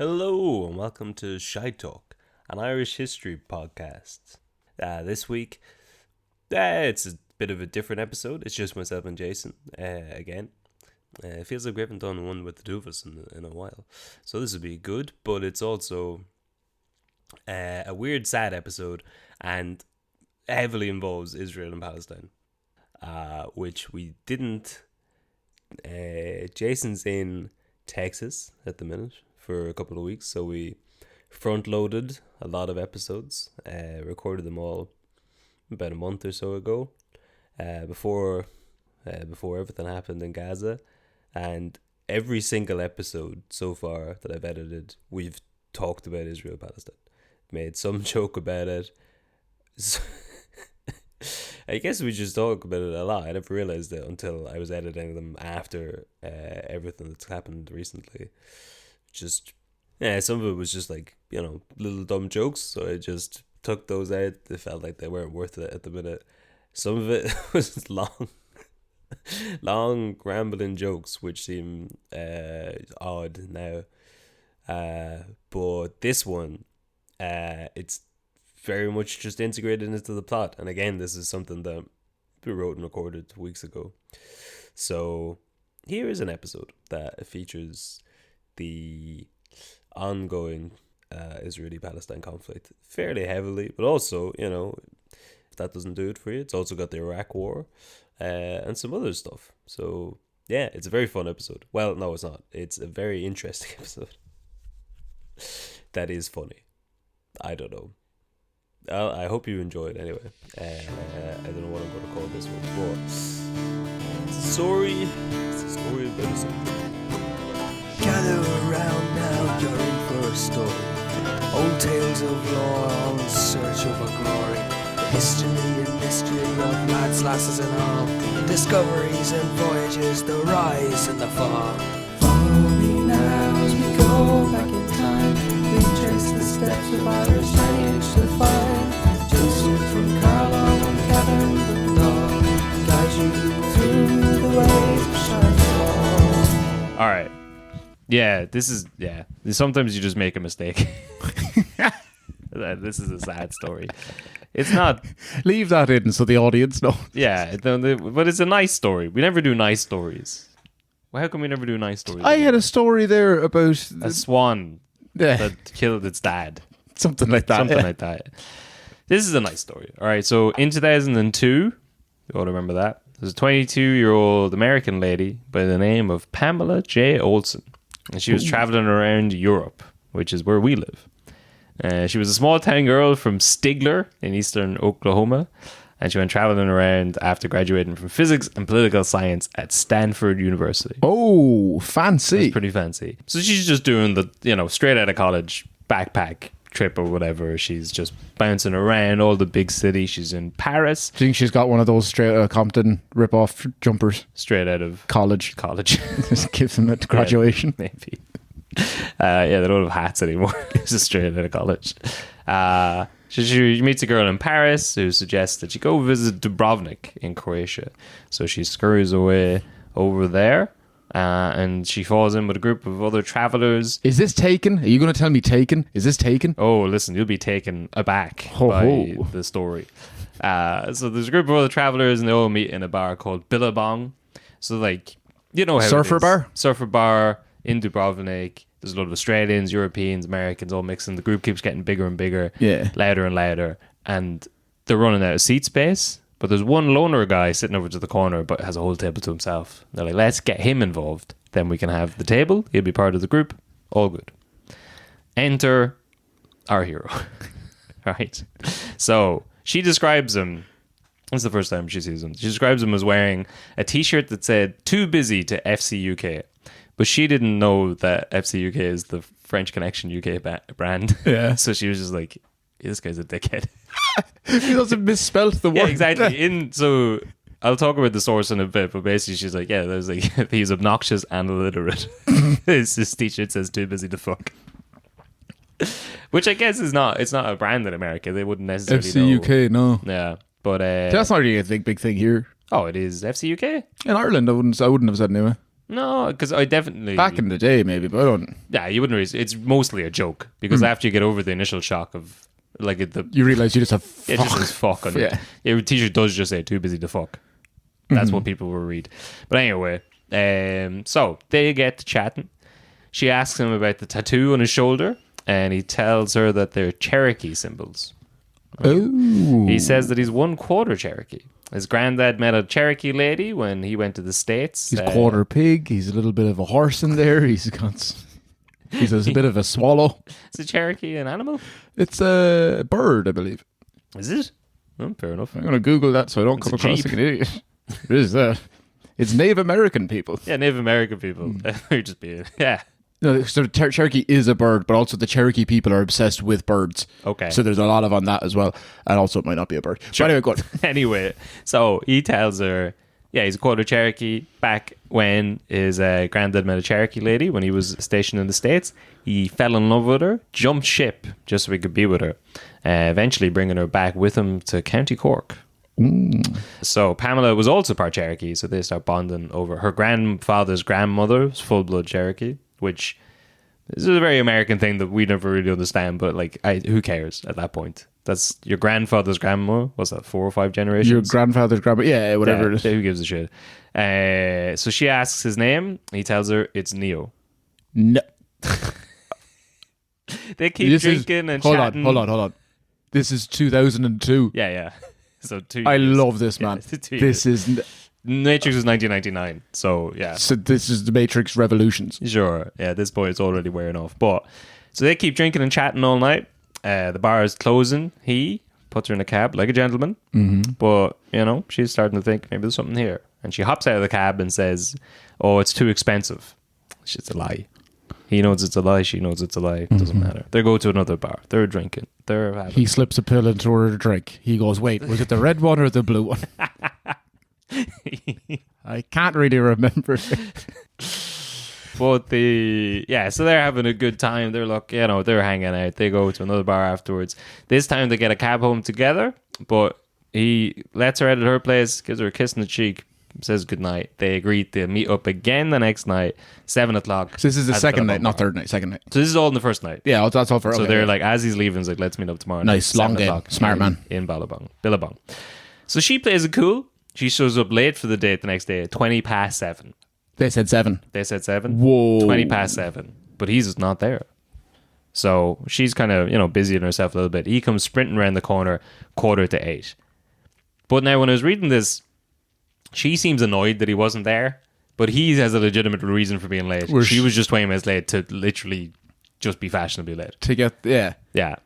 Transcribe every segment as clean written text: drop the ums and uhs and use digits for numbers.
Hello and welcome to Shy Talk, an Irish history podcast. This week, it's a bit of a different episode. It's just myself and Jason again. It feels like we haven't done one with the two of us in a while, so this will be good. But it's also a weird, sad episode, and heavily involves Israel and Palestine, which we didn't. Jason's in Texas at the minute for a couple of weeks, so we front loaded a lot of episodes, recorded them all about a month or so ago, before everything happened in Gaza, and every single episode so far that I've edited, we've talked about Israel Palestine, made some joke about it. So I guess we just talk about it a lot. I never realized it until I was editing them after everything that's happened recently. Just, some of it was just like, little dumb jokes, so I just took those out. It felt like they weren't worth it at the minute. Some of it was long rambling jokes, which seem odd now. But this one, it's very much just integrated into the plot. And again, this is something that we wrote and recorded weeks ago. So here is an episode that features the ongoing Israeli-Palestine conflict fairly heavily, but also, if that doesn't do it for you, it's also got the Iraq War and some other stuff. So yeah, it's a very fun episode. Well, no, it's not. It's a very interesting episode that is funny. I don't know. I hope you enjoyed anyway. I don't know what I'm going to call this one, but it's a story about a story. Gather around now, you're in for a story. Old tales of lore, all in search of a glory. The history and mystery of lads, lasses and all. Discoveries and voyages, the rise and the fall. Follow me now as we go back in time. We trace the steps of Irish lineage to find. Joseph from Carlisle and Kevin the dog guide you through the ways of Shine. All right. Yeah, sometimes you just make a mistake. This is a sad story. It's not. Leave that in so the audience know. Yeah, but it's a nice story. We never do nice stories. Well, how come we never do nice stories? I had a story there about a swan that killed its dad. Something like that. Like that. This is a nice story. All right, so in 2002, you all remember that, there's a 22-year-old American lady by the name of Pamela J. Olson. And she was traveling around Europe, which is where we live. She was a small town girl from Stigler in eastern Oklahoma. And she went traveling around after graduating from physics and political science at Stanford University. Oh, fancy. That's pretty fancy. So she's just doing the, straight out of college backpack trip or whatever. She's just bouncing around all the big cities. She's in Paris. Do you think she's got one of those straight out of Compton rip-off jumpers? Straight out of college. Just gives them at graduation. Yeah, maybe. They don't have hats anymore. It's just straight out of college. She meets a girl in Paris who suggests that she go visit Dubrovnik in Croatia. So she scurries away over there. And she falls in with a group of other travelers. Is this Taken? Are you going to tell me Taken? Is this Taken? Oh, listen, you'll be taken aback by the story. So there's a group of other travelers, and they all meet in a bar called Billabong. So, how Surfer bar? Surfer bar in Dubrovnik. There's a lot of Australians, Europeans, Americans all mixing. The group keeps getting bigger and bigger, louder and louder, and they're running out of seat space. But there's one loner guy sitting over to the corner but has a whole table to himself. They're like, let's get him involved. Then we can have the table. He'll be part of the group. All good. Enter our hero. Right. So she describes him. It's the first time she sees him. She describes him as wearing a t-shirt that said, "Too busy to FC UK." But she didn't know that FC UK is the French Connection UK brand. Yeah. So she was just like, this guy's a dickhead. He doesn't misspell the word. Yeah, exactly. So I'll talk about the source in a bit, but basically she's like, he's obnoxious and illiterate. His t-shirt says "Too busy to fuck." Which I guess it's not a brand in America. They wouldn't necessarily FC know. UK, no. Yeah. But that's not really a big thing here. Oh, it is FC UK? In Ireland, I wouldn't have said anyway. No, because I definitely Back in the day, maybe, but I don't. Yeah, you wouldn't really. It's mostly a joke because after you get over the initial shock of you realize you just have fuck. it just says fuck on it. Your t-shirt does just say too busy to fuck. That's what people will read. But anyway, so they get to chatting. She asks him about the tattoo on his shoulder, and he tells her that they're Cherokee symbols. Oh. He says that he's 1/4 Cherokee. His granddad met a Cherokee lady when he went to the States. He's quarter pig. He's a little bit of a horse in there. He's a bit of a swallow. Is a Cherokee an animal? It's a bird, I believe. Is it? Oh, fair enough. I'm going to Google that so I don't It's come a across Jeep. like an idiot. It is that. It's Native American people. Yeah, Native American people. They're just being, yeah. No, so Cherokee is a bird, but also the Cherokee people are obsessed with birds. Okay. So there's a lot of on that as well. And also it might not be a bird. Sure. But anyway, go on. Anyway, so he tells her, yeah, he's a quarter Cherokee. Back when his granddad met a Cherokee lady when he was stationed in the States, he fell in love with her, jumped ship just so he could be with her, eventually bringing her back with him to County Cork. So Pamela was also part Cherokee, so they start bonding over her grandfather's grandmother was full-blood Cherokee, which is a very American thing that we never really understand, but like, who cares at that point? That's your grandfather's grandma. What's that, 4 or 5 generations? Your grandfather's grandma. Yeah, whatever it is. Who gives a shit? So she asks his name. He tells her it's Neo. No. They keep drinking and chatting. Hold on. This is 2002. Yeah. So 2 I years. love this, man. Yeah, 2 This years. is... Matrix was 1999. So, yeah. So this is the Matrix Revolutions. Sure. Yeah, this boy is already wearing off. But so they keep drinking and chatting all night. The bar is closing. He puts her in a cab like a gentleman. Mm-hmm. But, she's starting to think maybe there's something here. And she hops out of the cab and says, "Oh, it's too expensive." It's a lie. He knows it's a lie. She knows it's a lie. It doesn't matter. They go to another bar. They're drinking. They're having... He slips a pill into her drink. He goes, "Wait, was it the red one or the blue one?" I can't really remember. But so they're having a good time. They're they're hanging out. They go to another bar afterwards. This time they get a cab home together, but he lets her out at her place, gives her a kiss on the cheek, says goodnight. They agree to meet up again the next night, 7 o'clock. So this is the second night, not third night, second night. So this is all in the first night. Yeah, that's all for... So okay, they're yeah. like, as he's leaving, he's like, let's meet up tomorrow. Nice, night, long 7 game. o'clock Smart man. In Billabong. So she plays it cool. She shows up late for the date the next day, 20 past 7. They said 7. They said 7. Whoa. 20 past 7. But he's not there. So she's kind of, busying herself a little bit. He comes sprinting around the corner, 7:45. But now when I was reading this, she seems annoyed that he wasn't there. But he has a legitimate reason for being late. She was just 20 minutes late to literally just be fashionably late. To get... Yeah. Yeah.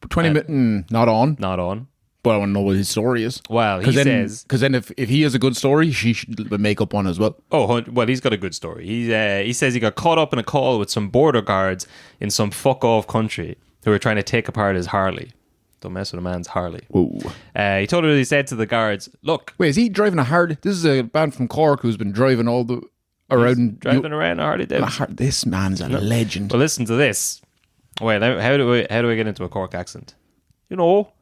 20 minutes... not on. Not on. But I want to know what his story is. Well, he says... Because then if he has a good story, she should make up one as well. Oh, well, he's got a good story. He says he got caught up in a call with some border guards in some fuck-off country who were trying to take apart his Harley. Don't mess with a man's Harley. Whoa. He said to the guards, look... Wait, is he driving a Harley? This is a band from Cork who's been driving all the... around... Driving around a Harley Davidson. This man's a legend. Well, listen to this. Wait, how do I get into a Cork accent? You know...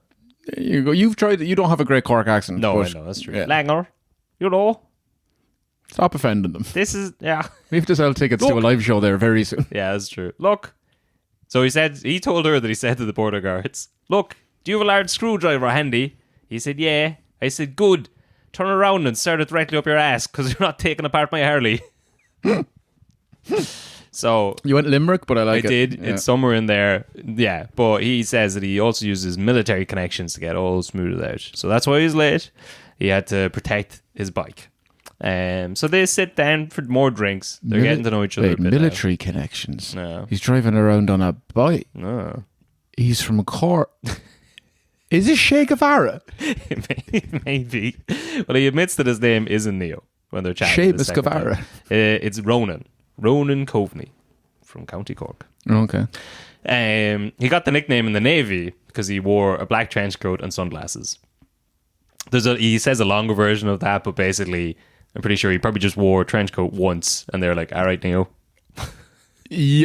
You go. You've tried it. You don't have a great Cork accent. No, but, I know, that's true. Yeah. Langer, you know... Stop offending them. This is... Yeah. We have to sell tickets to a live show there very soon. Yeah, that's true. Look. So he told her that he said to the border guards, look, do you have a large screwdriver handy? He said, yeah. I said, good. Turn around and start it directly up your ass because you're not taking apart my Harley. So you went Limerick, but I like it. I did. Yeah. It's somewhere in there. Yeah. But he says that he also uses military connections to get all smoothed out. So that's why he's late. He had to protect his bike. So they sit down for more drinks. They're getting to know each other a bit military connections. No. He's driving around on a bike. No. He's from Cork. Is this Che Guevara? Maybe. Well, he admits that his name isn't Neo when they're chatting. Seamus Guevara. It's Ronan. Ronan Coveney from County Cork. Okay. He got the nickname in the Navy because he wore a black trench coat and sunglasses. He says a longer version of that, but basically, I'm pretty sure he probably just wore a trench coat once, and they're like, all right, Neo.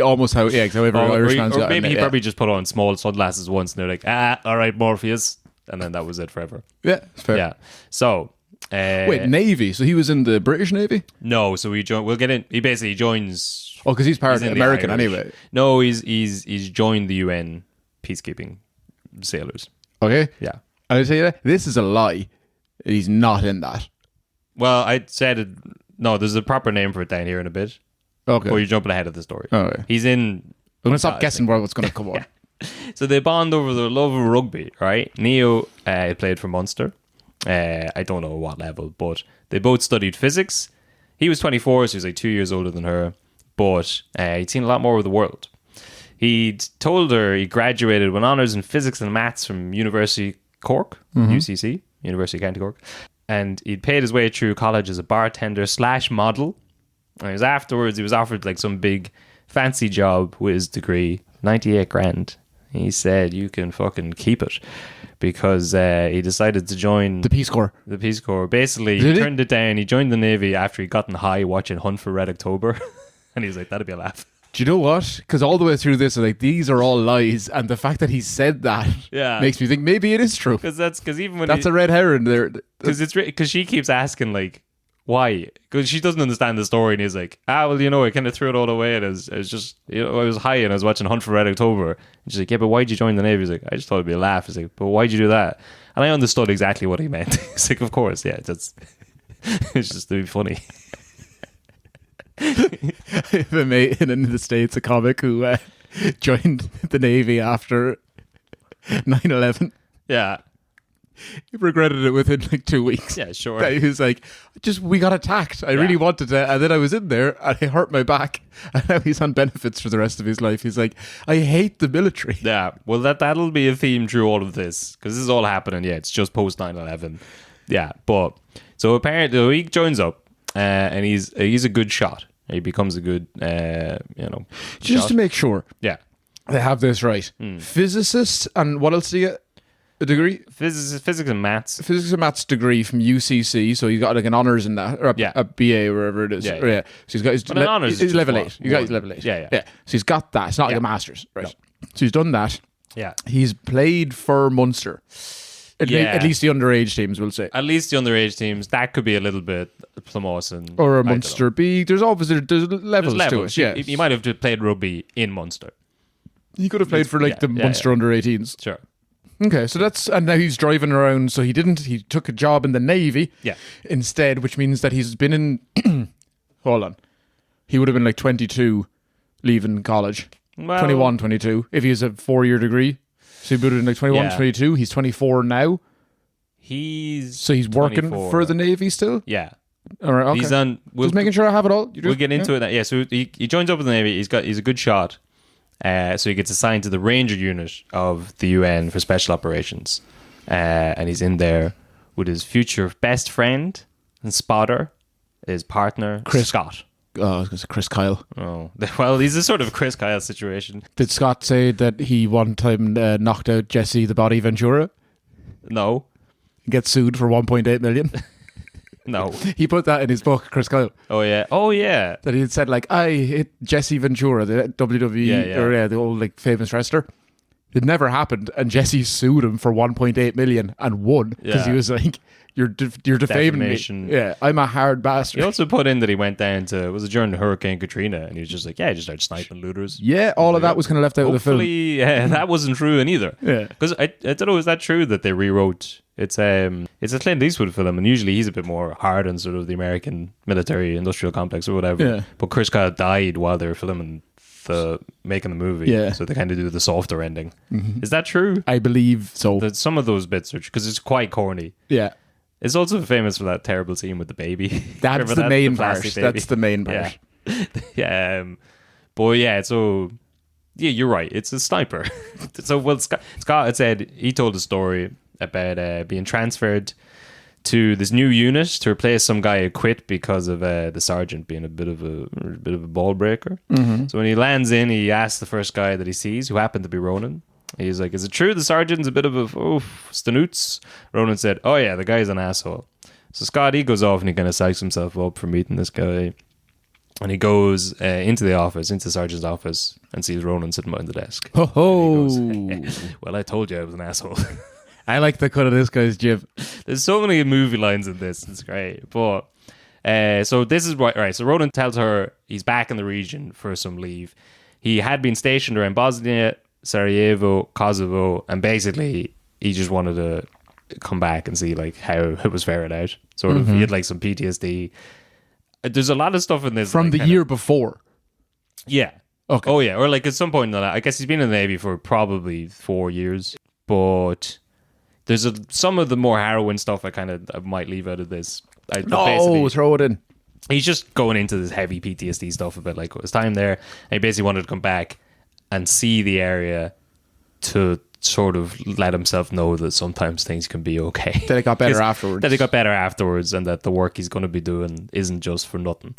Almost how every Irish man's got. Or maybe he probably just put on small sunglasses once, and they're like, all right, Morpheus. And then that was it forever. Yeah, it's fair. Yeah. So Wait, Navy. So he was in the British Navy? No, so we'll get in. He basically joins. Oh, because he's part of in the American Irish. anyway. No, he's joined the UN peacekeeping sailors. Okay. Yeah. I'll tell you that. This is a lie. He's not in that. Well, I said it. No, there's a proper name for it down here in a bit. Okay. Or you're jumping ahead of the story. Okay. He's in. I'm going to stop guessing what's going to come on. So they bond over their love of rugby, right? Neo played for Munster. I don't know what level, but they both studied physics. He was 24, so he was like 2 years older than her, but he'd seen a lot more of the world. He'd told her he graduated with honours in physics and maths from University Cork, UCC, University of County Cork, and he'd paid his way through college as a bartender / model. And afterwards, he was offered like some big fancy job with his degree, 98 grand. He said, you can fucking keep it, because he decided to join The Peace Corps. the Peace Corps. Basically, Did he he? turned it down. He joined the Navy after he'd gotten high watching Hunt for Red October. And he was like, that'd be a laugh. Do you know what? Because all the way through this, like, these are all lies, and the fact that he said that makes me think maybe it is true. Because even when That's a red herring there. because she keeps asking like, why? Because she doesn't understand the story, and he's like, well, I kind of threw it all away, and I was just, I was high, and I was watching Hunt for Red October. And she's like, yeah, but why'd you join the Navy? He's like, I just thought it'd be a laugh. He's like, but why'd you do that? And I understood exactly what he meant. He's like, of course, yeah, it's just to be funny. I have a mate in the States, a comic who joined the Navy after 9/11. Yeah, He regretted it within like 2 weeks. yeah, sure. He was like, we got attacked. I really wanted to. And then I was in there and I hurt my back. And now he's on benefits for the rest of his life. He's like, I hate the military. Yeah, well, that'll be a theme through all of this, because this is all happening. Yeah, it's just post 9/11. Yeah, but so apparently he joins up, and he's a good shot. He becomes a good, Just shot. to make sure Yeah, they have this right. Physicist, and what else do you get? A degree? physics and maths. Physics and maths degree from UCC, so he's got like an honours in that, or a BA or wherever it is. Yeah, Yeah, yeah. So he's got his But an honours is he's just level what? 8. You got his level 8. Yeah. So he's got that. It's not like a master's, right? No. So he's done that. Yeah, He's played for Munster. At least the underage teams, we'll say. at least the underage teams, that could be a little bit Plymouth and Or a I don't know. Munster B. There's obviously there's levels, to it. Yeah. He might have just played rugby in Munster. He could have played for like the Munster under 18s. Sure. Okay, so and now he's driving around. So he took a job in the Navy Yeah. instead, which means that he's been in, hold on. He would have been like 22 leaving college. Well, 21, 22, if he has a 4-year degree. So he would have been like 21, Yeah. 22. He's 24 now. He's working 24. for the Navy still? Yeah. All right, okay. He's on. Just making sure I have it all. We'll get into it. Yeah, so he joins up with the Navy. He's a good shot. So he gets assigned to the Ranger unit of the UN for special operations. And he's in there with his future best friend and spotter, his partner, Chris. Scott. Oh, I was going to say Chris Kyle. Oh, well, he's a sort of Chris Kyle situation. Did Scott say that he one time knocked out Jesse the Body Ventura? No, Gets sued for 1.8 million. no. He put that in his book, Chris Kyle. Oh yeah. That he had said, like, I hit Jesse Ventura, the WWE, or the old, like, famous wrestler. It never happened, and Jesse sued him for 1.8 million and won, because he was like, you're defaming Defamation. me. Yeah, I'm a hard He bastard. also put in that he went down to, was it during Hurricane Katrina, and he was just like, just started sniping looters. Yeah, all of that was kind of left out of the film. Hopefully, that wasn't true either. Yeah. Because I don't know, is that true that they rewrote? It's a Clint Eastwood film, and usually he's a bit more hard on sort of the American military industrial complex or whatever. Yeah. But Chris Kyle died while they were filming making the movie. Yeah. So they kind of do the softer ending. Is that true? I believe so. That some of those bits are, because it's quite corny. Yeah. It's also famous for that terrible scene with the baby. That's Remember the that? main The part. plastic baby? That's the main part. Yeah. Yeah. But yeah, so yeah, you're right. It's a sniper. So well, Scott had said he told a story about being transferred to this new unit to replace some guy who quit because of the sergeant being a bit of a ball breaker. So when he lands in, he asks the first guy that he sees, who happened to be Ronan. He's like, "Is it true the sergeant's a bit of a snoots?" Ronan said, "Oh yeah, the guy's an asshole." So Scott, he goes off and he kind of psychs himself up for meeting this guy. And he goes into the sergeant's office, and sees Ronan sitting behind the desk. Ho ho. Well, I told you I was an asshole. I like the cut of this guy's jib. There's so many movie lines in this. It's great. But so this is right. So Ronan tells her he's back in the region for some leave. He had been stationed around Bosnia, Sarajevo, Kosovo, and basically he just wanted to come back and see like how it was faring out. Sort of, he had like some PTSD. There's a lot of stuff in this from like, the year before. Yeah. Okay. Oh yeah, or like at some point in the I guess he's been in the Navy for probably 4 years, but there's some of the more harrowing stuff I might leave out of this. Throw it in. He's just going into this heavy PTSD stuff about like his time there, and he basically wanted to come back and see the area to sort of let himself know that sometimes things can be okay. That it got better afterwards. That it got better afterwards, and that the work he's going to be doing isn't just for nothing.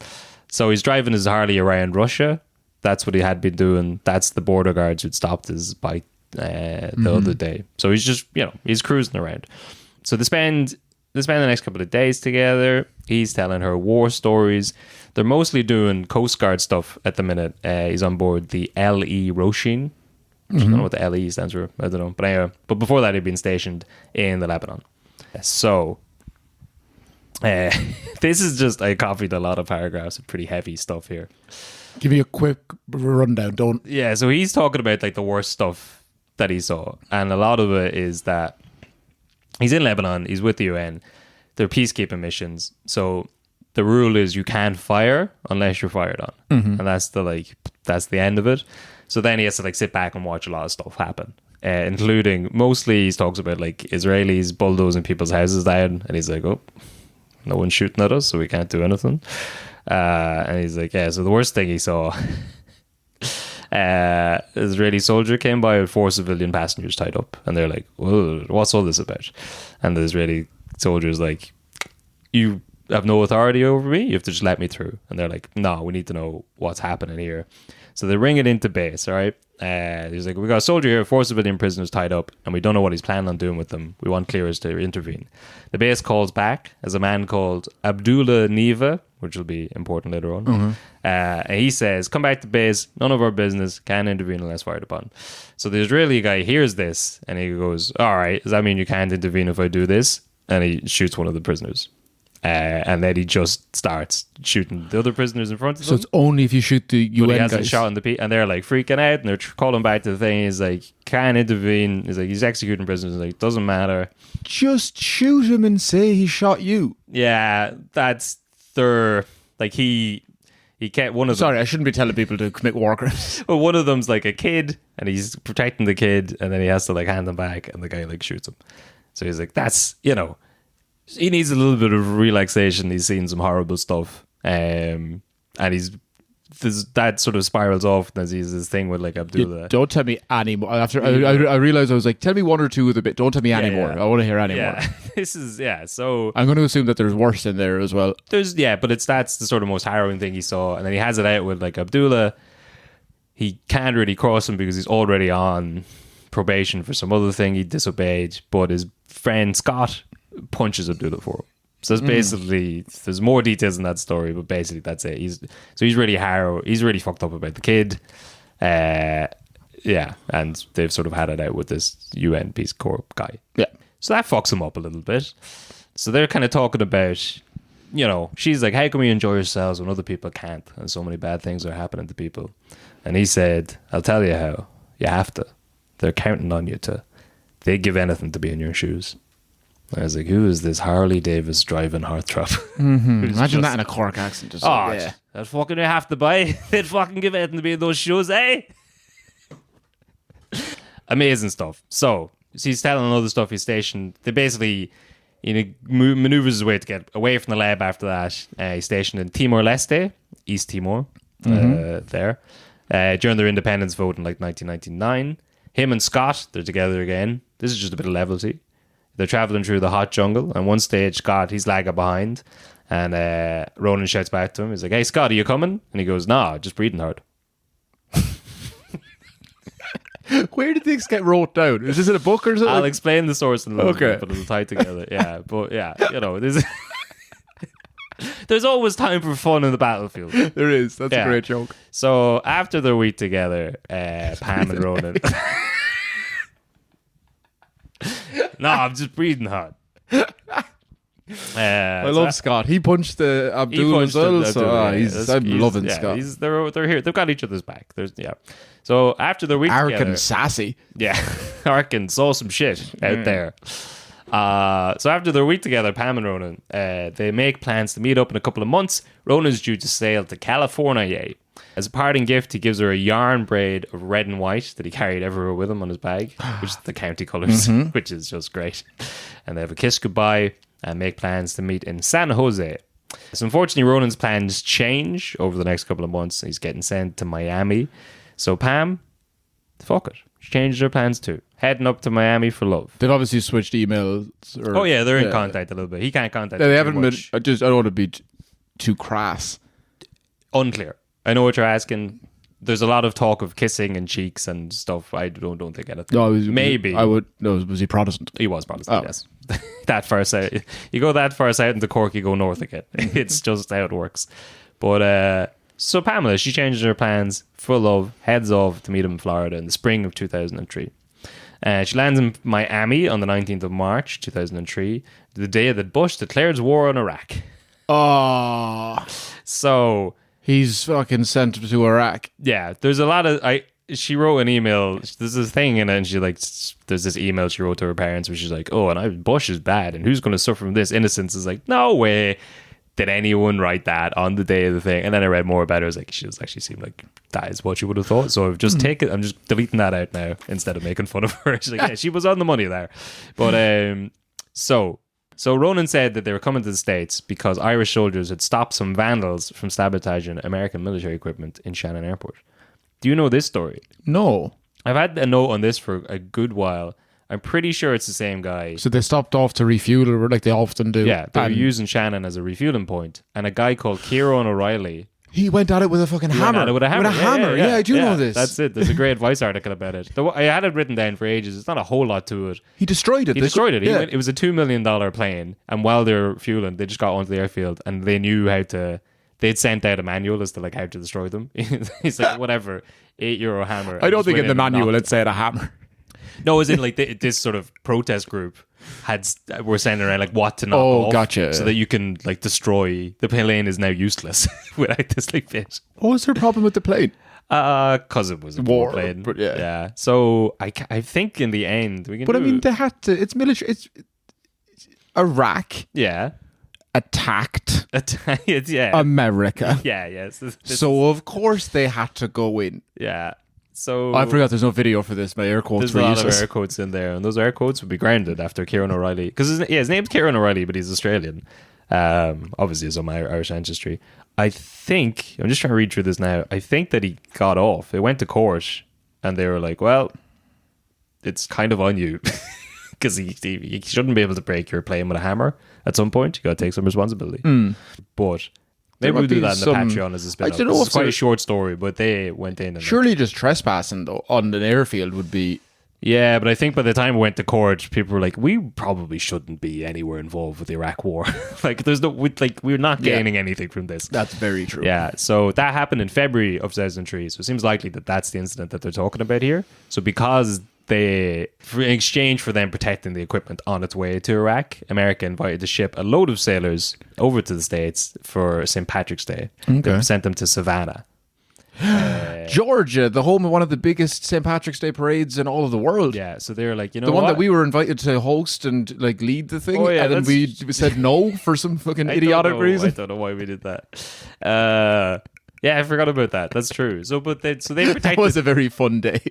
So he's driving his Harley around Russia. That's what he had been doing. That's the border guards who'd stopped his bike the other day. So he's just, he's cruising around. So they spend the next couple of days together. He's telling her war stories. They're mostly doing Coast Guard stuff at the minute. He's on board the L.E. Roshin. I don't know what the L.E. stands for. I don't know. But anyway, but before that, he'd been stationed in the Lebanon. So this is just, I copied a lot of paragraphs of pretty heavy stuff here. Give me a quick rundown. Yeah, so he's talking about like the worst stuff that he saw. And a lot of it is that he's in Lebanon, he's with the UN. They're peacekeeping missions. So the rule is you can't fire unless you're fired on. And that's the end of it. So then he has to like sit back and watch a lot of stuff happen. Including, mostly he talks about like Israelis bulldozing people's houses down. And he's like, oh, no one's shooting at us, so we can't do anything. And he's like, yeah, so the worst thing he saw, Israeli soldier came by with 4 civilian passengers tied up, and they're like, whoa, what's all this about? And the Israeli soldier's like, you have no authority over me, you have to just let me through. And they're like, no, we need to know what's happening here. So they ring it into base, all right? He's like, we got a soldier here, 4 civilian prisoners tied up, and we don't know what he's planning on doing with them. We want clearance to intervene. The base calls back as a man called Abdullah Neva, which will be important later on. And he says, come back to base, none of our business, can't intervene unless fired upon. So the Israeli guy hears this, and he goes, all right, does that mean you can't intervene if I do this? And he shoots one of the prisoners. And then he just starts shooting the other prisoners in front of them. So it's only if you shoot the UN but he hasn't guys. shot in the and they're like freaking out, and they're calling back to the thing. He's like, can't intervene. He's like, he's executing prisoners. He's like, doesn't matter. Just shoot him and say he shot you. Yeah, that's their like he can't. One of them. Sorry, I shouldn't be telling people to commit war crimes. Well, one of them's like a kid, and he's protecting the kid, and then he has to like hand him back, and the guy like shoots him. So he's like, that's he needs a little bit of relaxation. He's seen some horrible stuff, and that sort of spirals off as he's this thing with like Abdullah. Don't tell me anymore. After I realized, I was like, tell me one or two of the bit. Don't tell me anymore. I want to hear anymore. Yeah, this is So I'm going to assume that there's worse in there as well. But that's the sort of most harrowing thing he saw, and then he has it out with like Abdullah. He can't really cross him because he's already on probation for some other thing he disobeyed, but his friend Scott punches Abdullah for him. So it's basically, there's more details in that story, but basically that's it. He's really he's really fucked up about the kid. And they've sort of had it out with this UN Peace Corps guy. Yeah. So that fucks him up a little bit. So they're kind of talking about, she's like, how can we enjoy ourselves when other people can't? And so many bad things are happening to people. And he said, I'll tell you how. You have to. They're counting on you to. They'd give anything to be in your shoes. I was like, who is this Harley Davis driving heartthrob? Imagine that in a Cork accent. Just that fucking you have to buy. They'd fucking give anything to be in those shoes, eh? Amazing stuff. So he's telling other stuff he's stationed. They basically maneuvers his way to get away from the lab after that. He's stationed in Timor-Leste, East Timor, there. During their independence vote in like 1999. Him and Scott, they're together again. This is just a bit of levity. They're traveling through the hot jungle, and one stage, Scott, he's lagging behind, and Ronan shouts back to him. He's like, hey, Scott, are you coming? And he goes, nah, just breathing hard. Where did things get wrote down? Is this in a book or something? I'll explain the source in a little bit, but it'll tie together. Yeah, but yeah, there's always time for fun in the battlefield. There is. That's a great joke. So after their week together, Pam and Ronan... No, I'm just breathing hot. I love Scott. He punched the Abdul as well. I'm loving Scott. They're here. They've got each other's back. So after the week Ark together, and sassy. Yeah, Ark and saw some shit out there. So after their week together, Pam and Ronan, they make plans to meet up in a couple of months. Ronan's due to sail to California. As a parting gift, he gives her a yarn braid of red and white that he carried everywhere with him on his bag, which is the county colours, which is just great. And they have a kiss goodbye and make plans to meet in San Jose. So unfortunately, Ronan's plans change over the next couple of months. He's getting sent to Miami. So Pam, fuck it. She changed her plans too. Heading up to Miami for love. They've obviously switched emails. They're in contact a little bit. He can't contact They her haven't too been. much. I don't want to be too crass. Unclear. I know what you're asking. There's a lot of talk of kissing and cheeks and stuff. I don't think anything. No, maybe I would. No, was he Protestant? He was Protestant. Yes, that far south. You go that far south into Cork, you go north again. It's just how it works. But so Pamela, she changes her plans for love, heads off to meet him in Florida in the spring of 2003. She lands in Miami on the 19th of March 2003, the day that Bush declared war on Iraq. Oh, so he's fucking sent to Iraq. Yeah, there's a lot of she wrote an email. There's this thing in it, and there's this email she wrote to her parents where she's like, "Oh, and Bush is bad, and who's going to suffer from this?" Innocence is like, no way did anyone write that on the day of the thing. And then I read more about it. I was like, she does actually seem like that is what she would have thought. So I've just taken. I'm just deleting that out now instead of making fun of her. She's like, yeah, she was on the money there. But so Ronan said that they were coming to the States because Irish soldiers had stopped some vandals from sabotaging American military equipment in Shannon Airport. Do you know this story? No. I've had a note on this for a good while. I'm pretty sure it's the same guy. So they stopped off to refuel, like they often do. Yeah, they were using Shannon as a refueling point. And a guy called Kieran O'Reilly. He went at it with a fucking hammer. With a hammer. Yeah, I do know this. That's it. There's a great Vice article about it. I had it written down for ages. It's not a whole lot to it. He destroyed it. It was a $2 million plane. And while they were fueling, they just got onto the airfield and they knew how to... They'd sent out a manual as to like how to destroy them. He's like, whatever, €8 hammer. I don't think in the manual it said a hammer. No, as in like this sort of protest group were sending around like what to knock off. Oh, gotcha. So that you can like destroy the plane is now useless without this like bit. What was their problem with the plane? Because it was a war plane. But yeah. So I think in the end we can. But I mean, they had to. It's military. It's Iraq. Yeah. Attacked. Yeah. America. Yeah. Yes. So of course they had to go in. Yeah. So I forgot there's no video for this. My air quotes were useless. There's a lot of air quotes in there, and those air quotes would be grounded after Kieran O'Reilly because his name's Kieran O'Reilly, but he's Australian. Obviously, he's on my Irish ancestry. I think I'm just trying to read through this now. I think that he got off. It went to court, and they were like, "Well, it's kind of on you because he shouldn't be able to break your plane with a hammer at some point. You got to take some responsibility." But maybe we'll do that in the Patreon as a spin-off. It's quite a short story, but they went in. And surely just trespassing though on an airfield would be. Yeah, but I think by the time it went to court, people were like, "We probably shouldn't be anywhere involved with the Iraq War. Like, we're not gaining anything from this." That's very true. Yeah, so that happened in February of 2003. So it seems likely that that's the incident that they're talking about here. So because in exchange for them protecting the equipment on its way to Iraq, America invited to ship a load of sailors over to the States for St. Patrick's Day. Okay. They sent them to Savannah. Georgia, the home of one of the biggest St. Patrick's Day parades in all of the world. Yeah, so they were like, the one that we were invited to host and like lead the thing, and then we said no for some fucking idiotic reason. I don't know why we did that. Yeah, I forgot about that. That's true. So they protected. That was a very fun day.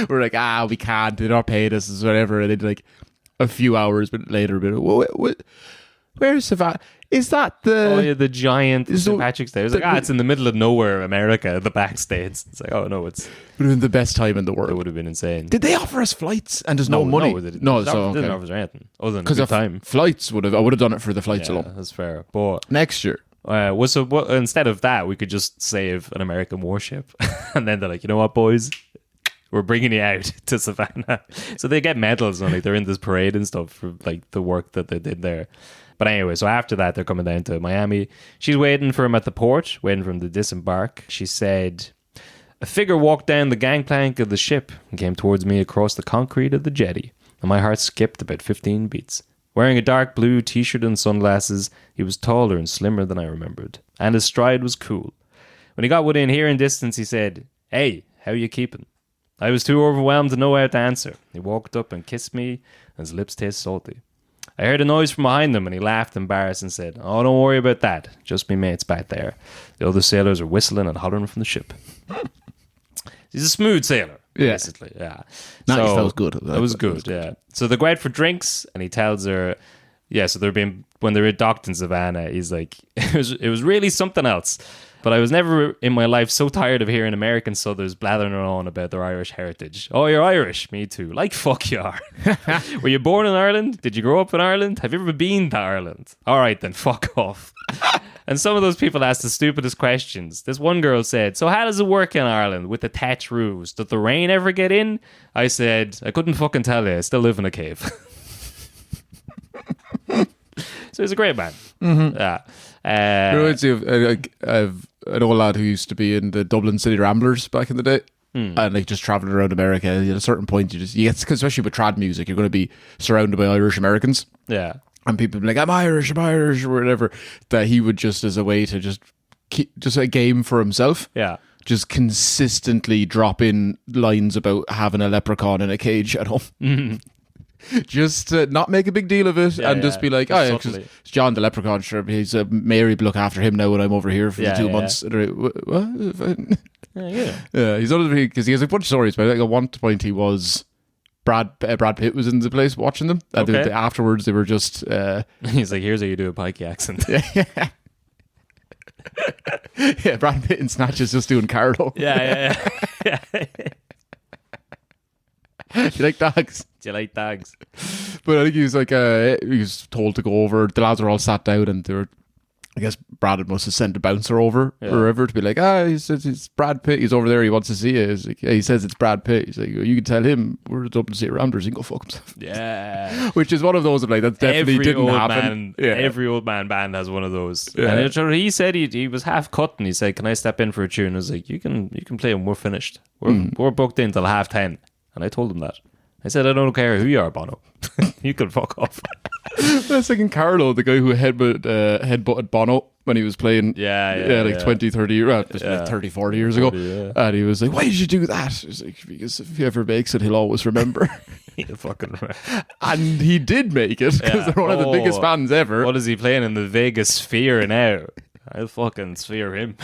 We're like, we can't. They're not paying us, or whatever. And then like a few hours later, where's Savannah? Is that the giant St. Patrick's Day? It's like, it's in the middle of nowhere, America, the back states. It's like, oh no, it would have been the best time in the world. It would have been insane. Did they offer us flights and there's no money? No, so okay. Didn't offer us anything other than a good time. Flights I would have done it for the flights alone. That's fair. But next year. Instead of that, we could just save an American warship. And then they're like, you know what, boys? We're bringing you out to Savannah. So they get medals and like they're in this parade and stuff for like the work that they did there. But anyway, so after that, they're coming down to Miami. She's waiting for him at the port, waiting for him to disembark. She said, "A figure walked down the gangplank of the ship and came towards me across the concrete of the jetty. and my heart skipped about 15 beats. Wearing a dark blue t-shirt and sunglasses, he was taller and slimmer than I remembered, and his stride was cool. When he got within hearing distance, he said, "Hey, how you keeping?" I was too overwhelmed to know how to answer. He walked up and kissed me, and his lips tasted salty. I heard a noise from behind him, and he laughed embarrassed and said, "Oh, don't worry about that. Just me mates back there. The other sailors are whistling and hollering from the ship." He's a smooth sailor, basically. Yeah. Nice, so, that was good. That was good, yeah. So they go out for drinks, and he tells her, so when they're docked in Savannah, he's like, it was really something else. But I was never in my life so tired of hearing American Southerners blathering on about their Irish heritage. Oh, you're Irish? Me too. Like, fuck you are. Were you born in Ireland? Did you grow up in Ireland? Have you ever been to Ireland? All right, then, fuck off. And some of those people asked the stupidest questions. This one girl said, "So how does it work in Ireland with the thatch roofs? Does the rain ever get in?" I said, "I couldn't fucking tell you. I still live in a cave." So he's a great man. Mm-hmm. Yeah. Reminds me of an old lad who used to be in the Dublin City Ramblers back in the day. And like just traveling around America. At a certain point, you get, especially with trad music, you're going to be surrounded by Irish Americans. Yeah. And people be like, I'm Irish, or whatever. That he would just, as a way to just a game for himself. Yeah. Just consistently drop in lines about having a leprechaun in a cage at home. Mm-hmm. Just not make a big deal of it, and just be like, "Oh, yeah, 'cause it's John the leprechaun. Sure, he's Mary. Look after him now when I'm over here for the 2 months." What? Yeah, he's only because he has a bunch of stories. But like at one point, he was Brad Pitt was in the place watching them, and afterwards they were just. He's like, "Here's how you do a pikey accent." Yeah, Brad Pitt in Snatch is just doing Carlo. Yeah. Do you like dogs? Do you like dogs? But I think he was like, he was told to go over. The lads were all sat down, and they were, I guess Brad must have sent a bouncer over or whatever to be like, he says it's Brad Pitt. He's over there. He wants to see you. He's like, he says it's Brad Pitt. He's like, you can tell him we're the Dublin City Ramblers. He can go fuck himself. Yeah. Which is one of those of like, that definitely didn't happen. Every old man band has one of those. Yeah. And he said he was half cut, and he said, "Can I step in for a tune?" I was like, you can play and we're finished. We're booked in till 10:30. And I told him that. I said, "I don't care who you are, Bono. You can fuck off." I was thinking Carlo, the guy who headbutted Bono when he was playing 20, 30, 40 years ago. And he was like, "Why did you do that?" He was like, "Because if he ever makes it, he'll always remember." He'll fucking remember. And he did make it, because they're one of the biggest bands ever. What is he playing in the Vegas Sphere now? I'll fucking sphere him.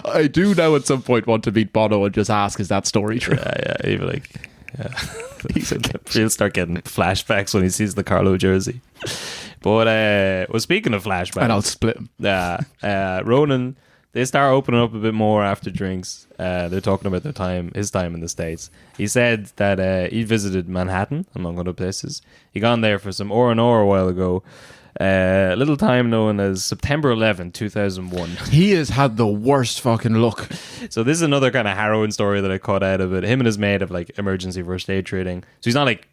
I do now at some point want to meet Bono and just ask, is that story true? Yeah, he'd be like, he'll start getting flashbacks when he sees the Carlo jersey. But speaking of flashbacks, and I'll split him. Ronan, they start opening up a bit more after drinks. They're talking about his time in the States. He said that he visited Manhattan, among other places. He gone there for some R&R a while ago. A little time known as September 11, 2001. He has had the worst fucking luck. So this is another kind of harrowing story that I caught out of it. Him and his mate have like emergency first aid training. So he's not like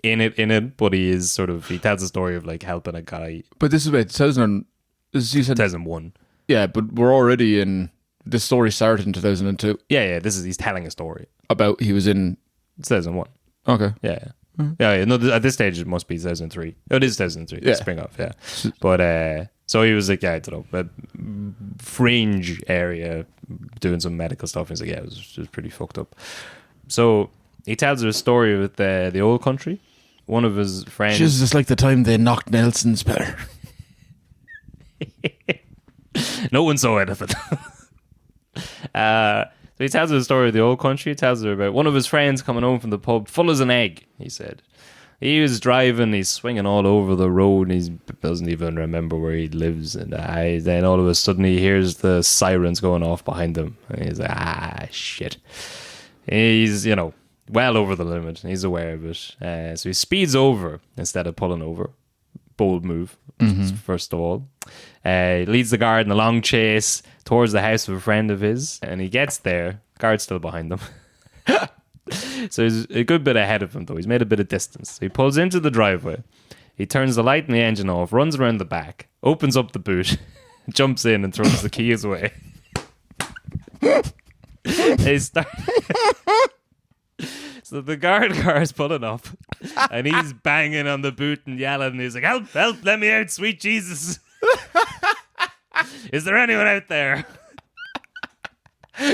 in it, but he is he tells the story of like helping a guy. But this is 2001. Yeah, but we're already in, this story started in 2002. Yeah, he's telling a story. About he was in 2001. Okay. Yeah. Yeah, no, at this stage it must be 2003. Oh, it is 2003. Yeah. Spring off, yeah. But so he was like, I don't know, a fringe area doing some medical stuff. He's like, it was pretty fucked up. So he tells her a story with the old country. One of his friends. It's just like the time they knocked Nelson's better. No one saw anything. So he tells her the story of the old country. He tells her about one of his friends coming home from the pub full as an egg, he said. He was driving, he's swinging all over the road, and he doesn't even remember where he lives. And then all of a sudden he hears the sirens going off behind him. And he's like, shit. He's, well over the limit. He's aware of it. So he speeds over instead of pulling over. Bold move, first of all. He leads the guard in a long chase towards the house of a friend of his, and he gets there. Guard's still behind him. So he's a good bit ahead of him, though. He's made a bit of distance. So he pulls into the driveway. He turns the light and the engine off, runs around the back, opens up the boot, jumps in and throws the keys away. So So the guard car is pulling up, and he's banging on the boot and yelling. And he's like, "Help! Help! Let me out, sweet Jesus! Is there anyone out there?"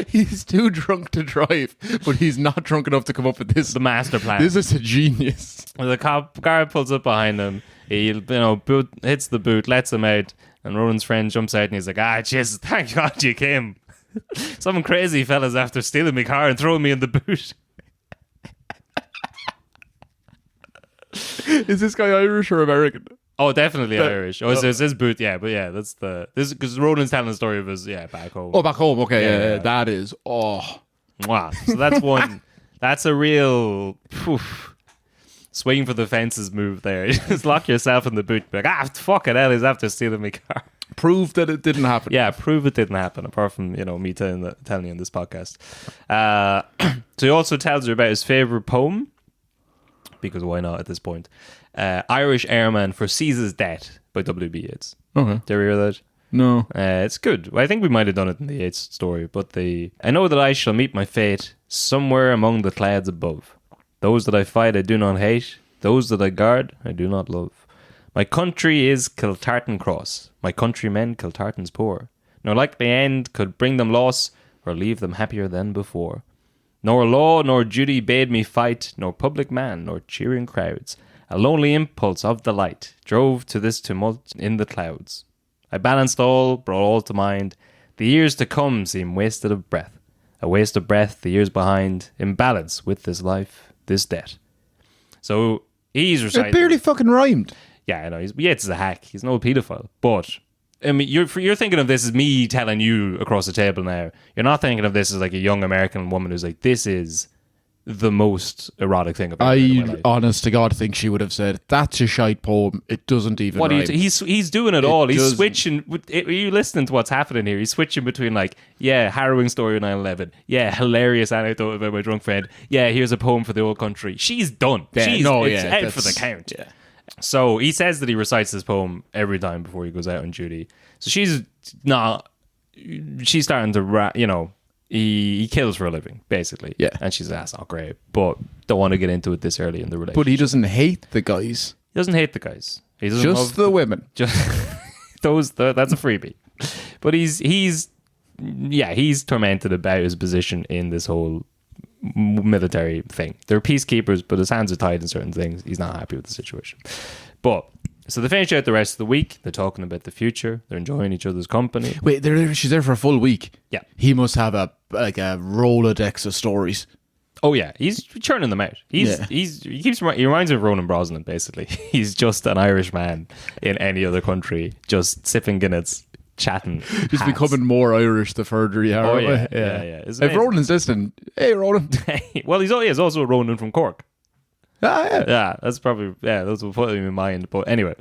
He's too drunk to drive, but he's not drunk enough to come up with this. The master plan. This is a genius. The guard pulls up behind him. He, hits the boot, lets him out, and Ronan's friend jumps out and he's like, "Ah, Jesus, thank God you came. Some crazy fella's after stealing my car and throwing me in the boot." Is this guy Irish or American? Oh, definitely Irish. Oh, it's his boot, yeah. But yeah, this because Ronan's telling the story of his back home. Oh, back home. Okay, yeah. That is Wow. So that's one. That's a real swing for the fences move there. You just lock yourself in the boot. Be like, fuck it, he's after stealing my car. Prove that it didn't happen. Yeah, prove it didn't happen. Apart from me telling you in this podcast. So he also tells her about his favorite poem. Because why not at this point? Irish Airman Foresees His Death by W.B. Yeats. Okay. Did you ever hear that? No. It's good. I think we might have done it in the Yeats story. But I know that I shall meet my fate somewhere among the clouds above. Those that I fight I do not hate. Those that I guard I do not love. My country is Kiltartan Cross. My countrymen Kiltartan's poor. Nor likely end could bring them loss or leave them happier than before. Nor law nor duty bade me fight, nor public man nor cheering crowds. A lonely impulse of the light drove to this tumult in the clouds. I balanced all, brought all to mind. The years to come seem wasted of breath. A waste of breath, the years behind, in balance with this life, this debt. So he's reciting. It barely fucking rhymed. Yeah, I know. It's a hack. He's no paedophile. But I mean, you're thinking of this as me telling you across the table now. You're not thinking of this as like a young American woman who's like, this is the most erotic thing about I, honest to God, think she would have said, "That's a shite poem. It doesn't even rhyme." He's doing it all. He's switching. Are you listening to what's happening here? He's switching between harrowing story of 9/11. Yeah, hilarious anecdote about my drunk friend. Yeah, here's a poem for the old country. She's done. It's out for the count. Yeah. So he says that he recites this poem every time before he goes out on duty. So she's starting to, he kills for a living, basically. Yeah. And she's like, that's not great, but don't want to get into it this early in the relationship. But he doesn't hate the guys. He doesn't hate the guys. He doesn't just the women. Just that's a freebie. But he's tormented about his position in this whole military thing. They're peacekeepers, but his hands are tied in certain things. He's not happy with the situation. But so they finish out the rest of the week. They're talking about the future. They're enjoying each other's company. Wait, she's there for a full week. Yeah. He must have a Rolodex of stories. Oh yeah, he's churning them out. He reminds me of Ronan Brosnan, basically. He's just an Irish man in any other country, just sipping Guinness, chatting. He's becoming more Irish the further you are. Oh yeah. If Ronan's listening, hey Ronan. Well, he's also a Ronan from Cork. Yeah, that's probably those will put him in mind. But anyway,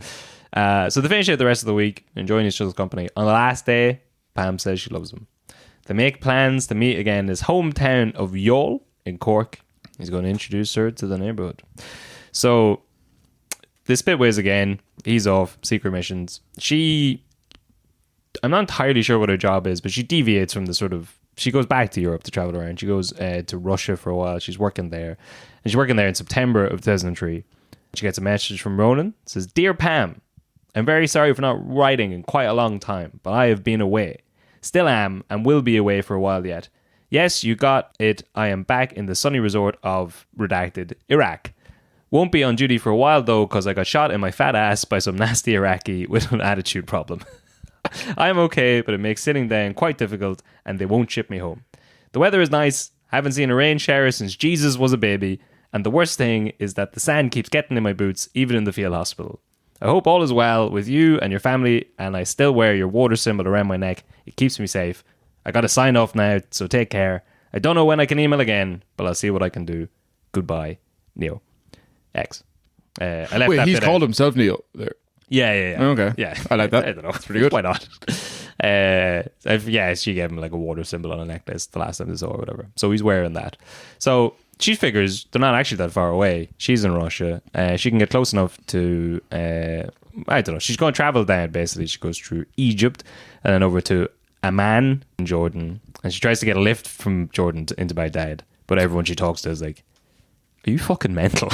so they finish out the rest of the week, enjoying each other's company. On the last day, Pam says she loves him. They make plans to meet again in his hometown of Youghal in Cork. He's going to introduce her to the neighbourhood. So they split ways again. He's off secret missions. I'm not entirely sure what her job is, but she deviates from the sort of. She goes back to Europe to travel around. She goes to Russia for a while. She's working there. And she's working there in September of 2003. She gets a message from Ronan. It says, "Dear Pam, I'm very sorry for not writing in quite a long time, but I have been away. Still am and will be away for a while yet. Yes, you got it. I am back in the sunny resort of redacted Iraq. Won't be on duty for a while though, because I got shot in my fat ass by some nasty Iraqi with an attitude problem. I am okay, but it makes sitting down quite difficult and they won't ship me home. The weather is nice. Haven't seen a rain shower since Jesus was a baby. And the worst thing is that the sand keeps getting in my boots, even in the field hospital. I hope all is well with you and your family, and I still wear your water symbol around my neck. It keeps me safe. I got to sign off now, so take care. I don't know when I can email again, but I'll see what I can do. Goodbye, Neo." X. I left Wait, that he's bit called out. himself Neo there. Yeah. Okay. Yeah. I like that. I don't know. It's pretty good. Why not? She gave him like a water symbol on a necklace the last time they saw or whatever. So he's wearing that. So she figures they're not actually that far away. She's in Russia. She can get close enough to, I don't know. She's going to travel down, basically. She goes through Egypt and then over to Amman in Jordan. And she tries to get a lift from Jordan into Baghdad. But everyone she talks to is like, Are you fucking mental?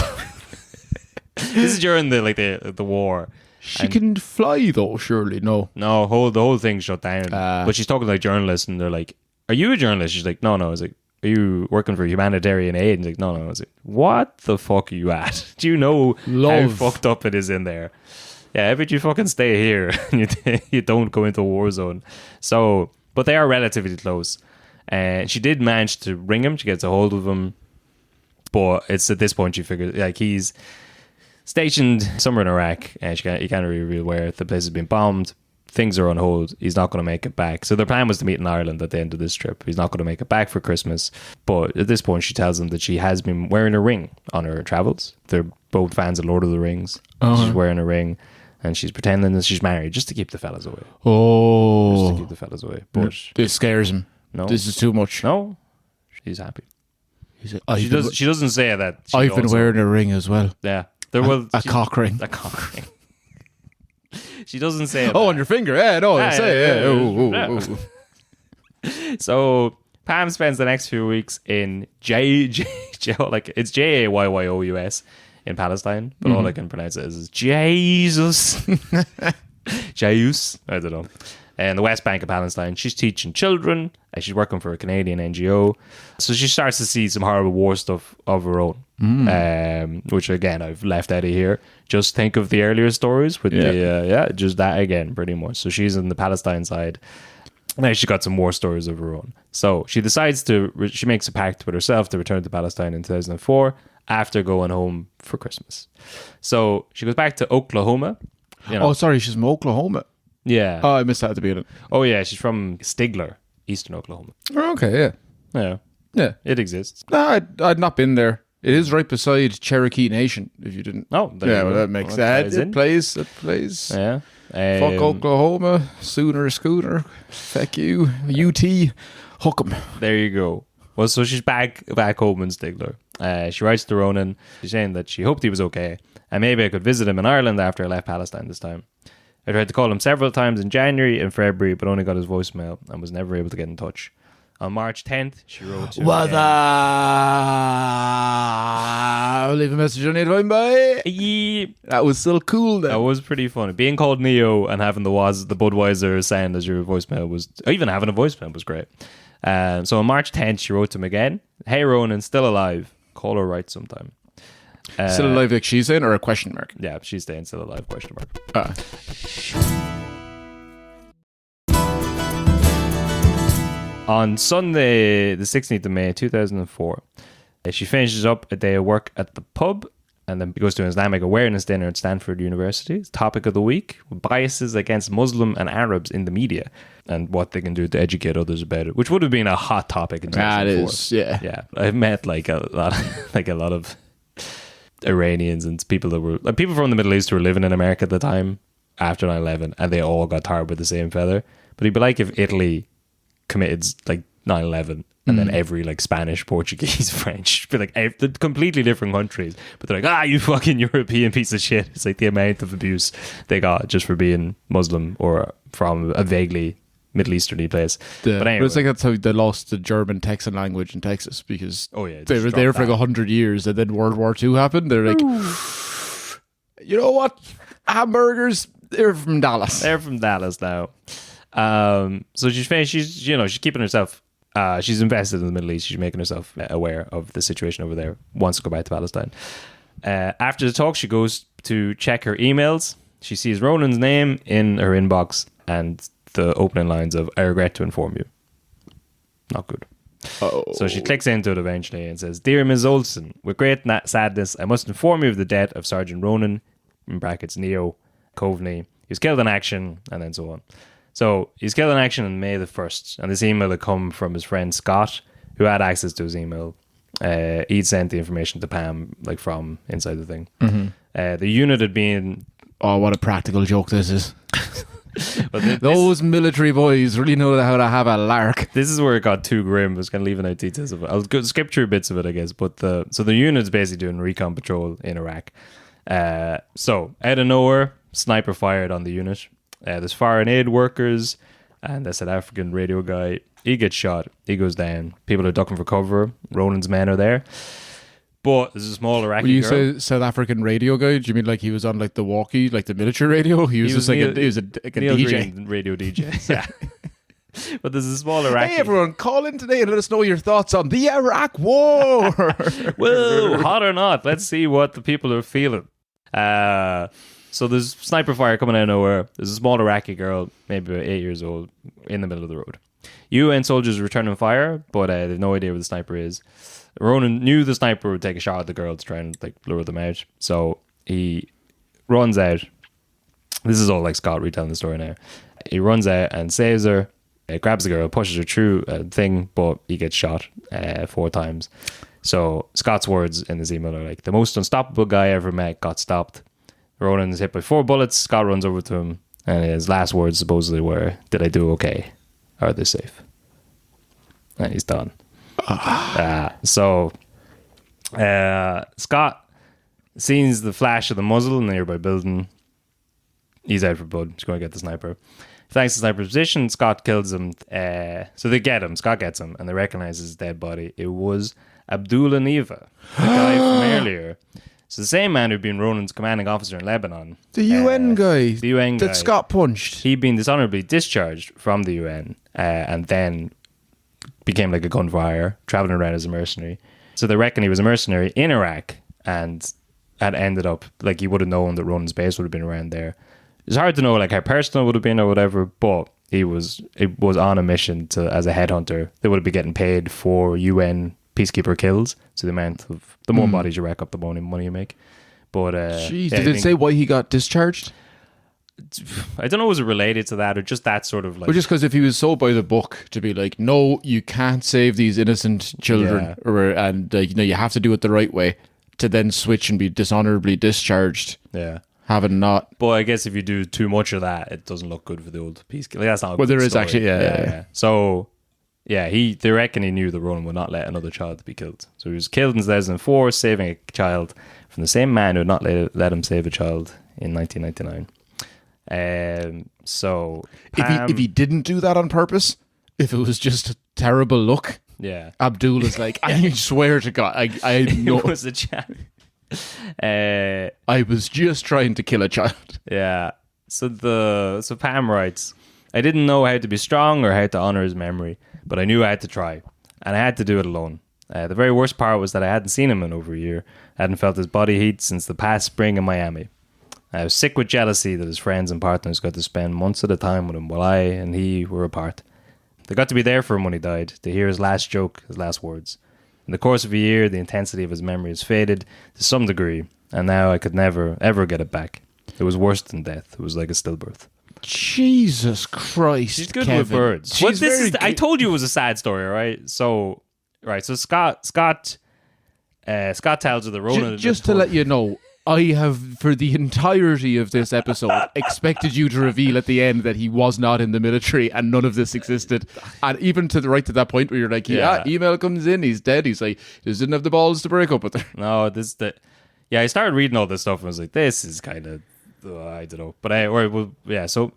This is during the war. She can fly though, surely. No, the whole thing shut down. But she's talking to like journalists, and they're like, "Are you a journalist?" She's like, "No." I was like, "Are you working for humanitarian aid?" And he's like, "No." I was like, "What the fuck are you at? Do you know how fucked up it is in there?" Yeah, I bet you fucking stay here. You don't go into a war zone. So, but they are relatively close. And she did manage to ring him. She gets a hold of him. But it's at this point she figures, like, he's stationed somewhere in Iraq. And he can't really be aware. The place has been bombed. Things are on hold. He's not going to make it back. So their plan was to meet in Ireland at the end of this trip. He's not going to make it back for Christmas. But at this point, she tells him that she has been wearing a ring on her travels. They're both fans of Lord of the Rings. She's wearing a ring. And she's pretending that she's married just to keep the fellas away. Oh. Just to keep the fellas away. But this scares him. No. This is too much. No. She's happy. He's like, She doesn't say that. I've been wearing a ring as well. Yeah. A cock ring. A cock ring. She doesn't say it. Oh, on your finger. Yeah, no. Say it. Yeah. So Pam spends the next few weeks in it's Jayyous in Palestine, but all I can pronounce it is Jesus. Jesus. I don't know. And the West Bank of Palestine. She's teaching children. And she's working for a Canadian NGO. So she starts to see some horrible war stuff of her own, which again I've left out of here. Just think of the earlier stories with just that again, pretty much. So she's on the Palestine side. Now she got some more stories of her own. So she decides she makes a pact with herself to return to Palestine in 2004 after going home for Christmas. So she goes back to Oklahoma. Oh, sorry, she's from Oklahoma. Yeah. Oh, I missed that at the beginning. Oh, yeah, she's from Stigler, Eastern Oklahoma. Oh, okay, yeah. Yeah. Yeah. It exists. No, I'd not been there. It is right beside Cherokee Nation, if you didn't. Oh, yeah, well, that makes sense. It plays. Yeah. Fuck Oklahoma, Sooner Schooner, feck you, UT, hook 'em. There you go. Well, so she's back home in Stigler. She writes to Ronan. She's saying that she hoped he was okay, and maybe I could visit him in Ireland after I left Palestine this time. I tried to call him several times in January and February, but only got his voicemail and was never able to get in touch. On March 10th, she wrote to What leave a message on 8 bye. That was still cool then. That was pretty funny. Being called Neo and having the Budweiser sound as your voicemail was, even having a voicemail was great. So on March 10th, she wrote to him again. Hey Ronan, still alive. Call or write sometime. Still alive, like she's saying, or a question mark? Yeah, she's saying still alive, question mark. On Sunday, the 16th of May, 2004, she finishes up a day of work at the pub and then goes to an Islamic awareness dinner at Stanford University. Topic of the week, biases against Muslim and Arabs in the media and what they can do to educate others about it, which would have been a hot topic in 2004. That is, yeah. Yeah, I've met like a lot of Iranians and people that were like people from the Middle East who were living in America at the time after 9/11, and they all got tarred with the same feather. But it'd be like if Italy committed like 9/11 and then every like Spanish, Portuguese, French, but like they're completely different countries, but they're like, you fucking European piece of shit. It's like the amount of abuse they got just for being Muslim or from a vaguely Middle Easterny place. But anyway, it's like that's how they lost the German Texan language in Texas, because they were there for like 100 years, and then World War II happened. They're like, you know what, hamburgers, they're from Dallas. They're from Dallas now. So she's keeping herself. She's invested in the Middle East. She's making herself aware of the situation over there. Wants to go back to Palestine. After the talk, she goes to check her emails. She sees Ronan's name in her inbox and the opening lines of, "I regret to inform you." Not good. So she clicks into it eventually and says, "Dear Ms. Olsen, with great sadness, I must inform you of the death of Sergeant Ronan, in brackets Neo Coveney. He was killed in action," and then so on. So he's killed in action on May the 1st, and this email had come from his friend Scott, who had access to his email. He'd sent the information to Pam, like from inside the thing. Mm-hmm. The unit had been... Oh, what a practical joke this is. Those military boys really know how to have a lark. This is where it got too grim. I was kind of leaving out details of it. I'll go skip through bits of it, I guess. But the unit's basically doing recon patrol in Iraq. So out of nowhere, sniper fired on the unit. There's foreign aid workers and the South African radio guy. He gets shot. He goes down. People are ducking for cover. Ronan's men are there. But there's a small Iraqi When you girl. say South African radio guy, do you mean like he was on like the walkie, like the military radio? He was just like Neil- he was like a Neil DJ. Green, radio DJ. Yeah. But there's a small Iraqi. Hey everyone, call in today and let us know your thoughts on the Iraq War. Whoa, hot or not? Let's see what the people are feeling. So there's sniper fire coming out of nowhere. There's a small Iraqi girl, maybe about 8 years old, in the middle of the road. UN soldiers are returning fire, but they have no idea where the sniper is. Ronan knew the sniper would take a shot at the girl to try and like lure them out. So he runs out. This is all like Scott retelling the story now. He runs out and saves her. Grabs the girl, pushes her through a thing, but he gets shot 4 times. So Scott's words in this email are like, the most unstoppable guy I ever met got stopped. Ronan is hit by 4 bullets. Scott runs over to him, and his last words supposedly were, did I do okay? Are they safe? And he's done. Scott sees the flash of the muzzle in the nearby building. He's out for blood. He's going to get the sniper. Thanks to the sniper's position, Scott kills him. So they get him. Scott gets him, and they recognize his dead body. It was Abdullah Neva, the guy from earlier. So the same man who'd been Ronan's commanding officer in Lebanon. The UN guy. The UN guy. That Scott punched. He'd been dishonorably discharged from the UN and then became like a gunfire, traveling around as a mercenary. So they reckon he was a mercenary in Iraq and had ended up, like he would have known that Ronan's base would have been around there. It's hard to know like how personal it would have been or whatever, but it was on a mission to as a headhunter. They would have been getting paid for UN peacekeeper kills. So the more bodies you rack up, the more money you make. But jeez, did it say why he got discharged? I don't know, was it related to that or just that sort of like... Or just because if he was so by the book to be like, no, you can't save these innocent children, and you have to do it the right way, to then switch and be dishonorably discharged. Yeah. Having not... But I guess if you do too much of that, it doesn't look good for the old peacekeeper. Like, that's not a well, good there is story. actually... Yeah. So... Yeah, they reckon he knew that Ronan would not let another child be killed. So he was killed in 2004, saving a child from the same man who had not let him save a child in 1999. So if he didn't do that on purpose, if it was just a terrible look, yeah, Abdul is like, I swear to God, I know it was a chap. I was just trying to kill a child. Yeah. So Pam writes, I didn't know how to be strong or how to honor his memory, but I knew I had to try, and I had to do it alone. The very worst part was that I hadn't seen him in over a year. I hadn't felt his body heat since the past spring in Miami. I was sick with jealousy that his friends and partners got to spend months at a time with him while I and he were apart. They got to be there for him when he died, to hear his last joke, his last words. In the course of a year, the intensity of his memory has faded to some degree, and now I could never, ever get it back. It was worse than death. It was like a stillbirth. Jesus Christ, she's good Kevin. with words. She's I told you it was a sad story, right? So Scott tells her the Ronan. Just to let you know, I have, for the entirety of this episode, expected you to reveal at the end that he was not in the military and none of this existed. And even to that point where you're like, email comes in, he's dead. He's like, he just didn't have the balls to break up with her. No, I started reading all this stuff and I was like, this is kind of, I don't know. But so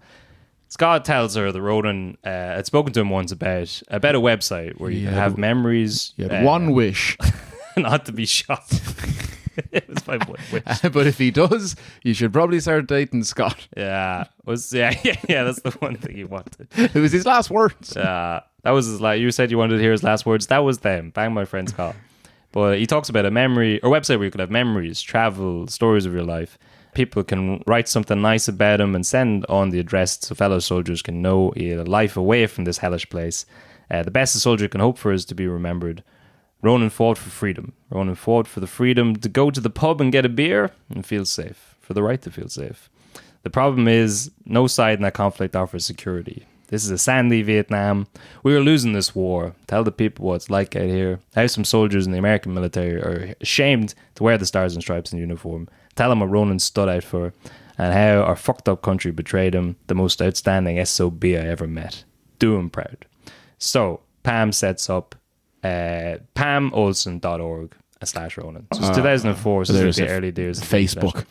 Scott tells her that Ronan had spoken to him once about a website where you can have memories. You had one wish. Not to be shot. It was my wish. But if he does, you should probably start dating Scott. Yeah. That's the one thing he wanted. It was his last words. That was his last. You said you wanted to hear his last words. That was them. Bang, my friend Scott. But he talks about a memory or website where you could have memories, travel, stories of your life. People can write something nice about him and send on the address so fellow soldiers can know he had a life away from this hellish place. The best a soldier can hope for is to be remembered. Ronan fought for freedom. Ronan fought for the freedom to go to the pub and get a beer and feel safe, for the right to feel safe. The problem is no side in that conflict offers security. This is a sandy Vietnam. We are losing this war. Tell the people what it's like out here. How some soldiers in the American military are ashamed to wear the stars and stripes in uniform. Tell them what Ronan stood out for and how our fucked up country betrayed him, the most outstanding SOB I ever met. Do him proud. So Pam sets up pamolson.org/Ronan. So it's 2004, so it's like the early days. Facebook.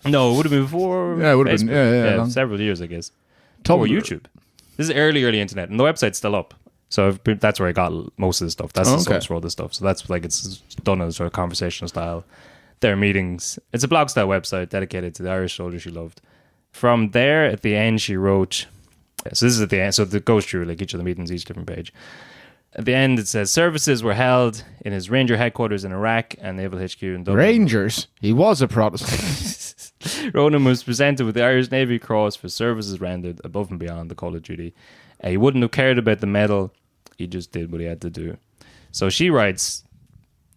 No, it would have been before. Yeah, it would have been. Yeah, several years, I guess. Tumblr. Before YouTube. This is early internet, and the website's still up. So that's where I got most of the stuff. That's the source for all this stuff. So that's like it's done in a sort of conversational style. Their meetings. It's a blog style website dedicated to the Irish soldiers she loved. From there, at the end, she wrote. So this is at the end. So it goes through like each of the meetings, each different page. At the end, it says services were held in his Ranger headquarters in Iraq and Naval HQ in Dublin. Rangers? He was a Protestant. Ronan was presented with the Irish Navy Cross for services rendered above and beyond the call of duty. He wouldn't have cared about the medal. He just did what he had to do. So she writes,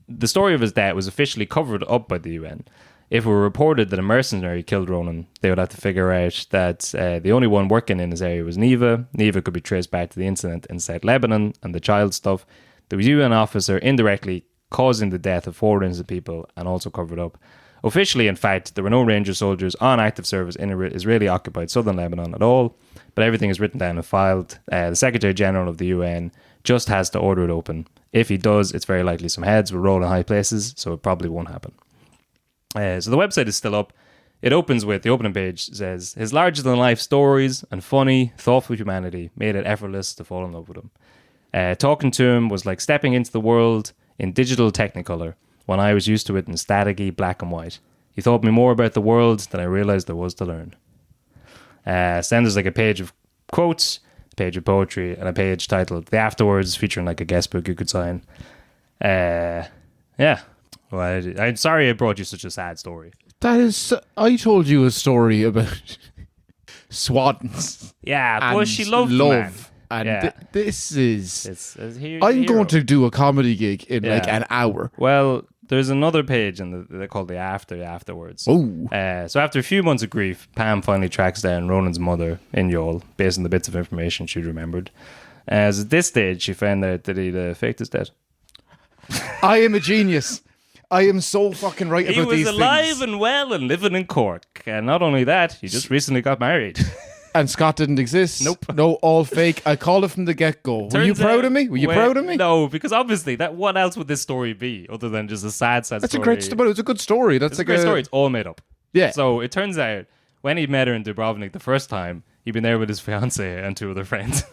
the story of his death was officially covered up by the UN. If it were reported that a mercenary killed Ronan, they would have to figure out that the only one working in his area was Neva. Neva could be traced back to the incident in South Lebanon and the child stuff. There was a UN officer indirectly causing the death of 4 innocent people and also covered up. Officially, in fact, there were no Ranger soldiers on active service in Israeli-occupied southern Lebanon at all, but everything is written down and filed. The Secretary-General of the UN just has to order it open. If he does, it's very likely some heads will roll in high places, so it probably won't happen. So the website is still up. It opens with, the opening page says, his larger-than-life stories and funny, thoughtful humanity made it effortless to fall in love with him. Talking to him was like stepping into the world in digital Technicolor, when I was used to it in staticky black and white. He taught me more about the world than I realized there was to learn. So then there's like a page of quotes, a page of poetry, and a page titled The Afterwards, featuring like a guest book you could sign. Yeah. Well, I'm sorry I brought you such a sad story. That is... I told you a story about swans. Yeah, but she loved love. Man. And yeah. This is... I'm going to do a comedy gig in like an hour. Well, there's another page they're called the afterwards. Oh. So after a few months of grief, Pam finally tracks down Ronan's mother in Youghal, based on the bits of information she'd remembered. As at this stage, she found out that he'd faked his death. I am a genius. I am so fucking right about these things. He was alive and well and living in Cork. And not only that, he just recently got married. And Scott didn't exist. Nope. No, all fake. I called it from the get-go. Were you proud of me? Were you proud of me? No, because obviously, what else would this story be other than just a sad story? That's a great story. It's a good story. It's a great story. It's all made up. Yeah. So it turns out, when he met her in Dubrovnik the first time, he'd been there with his fiancée and 2 other friends.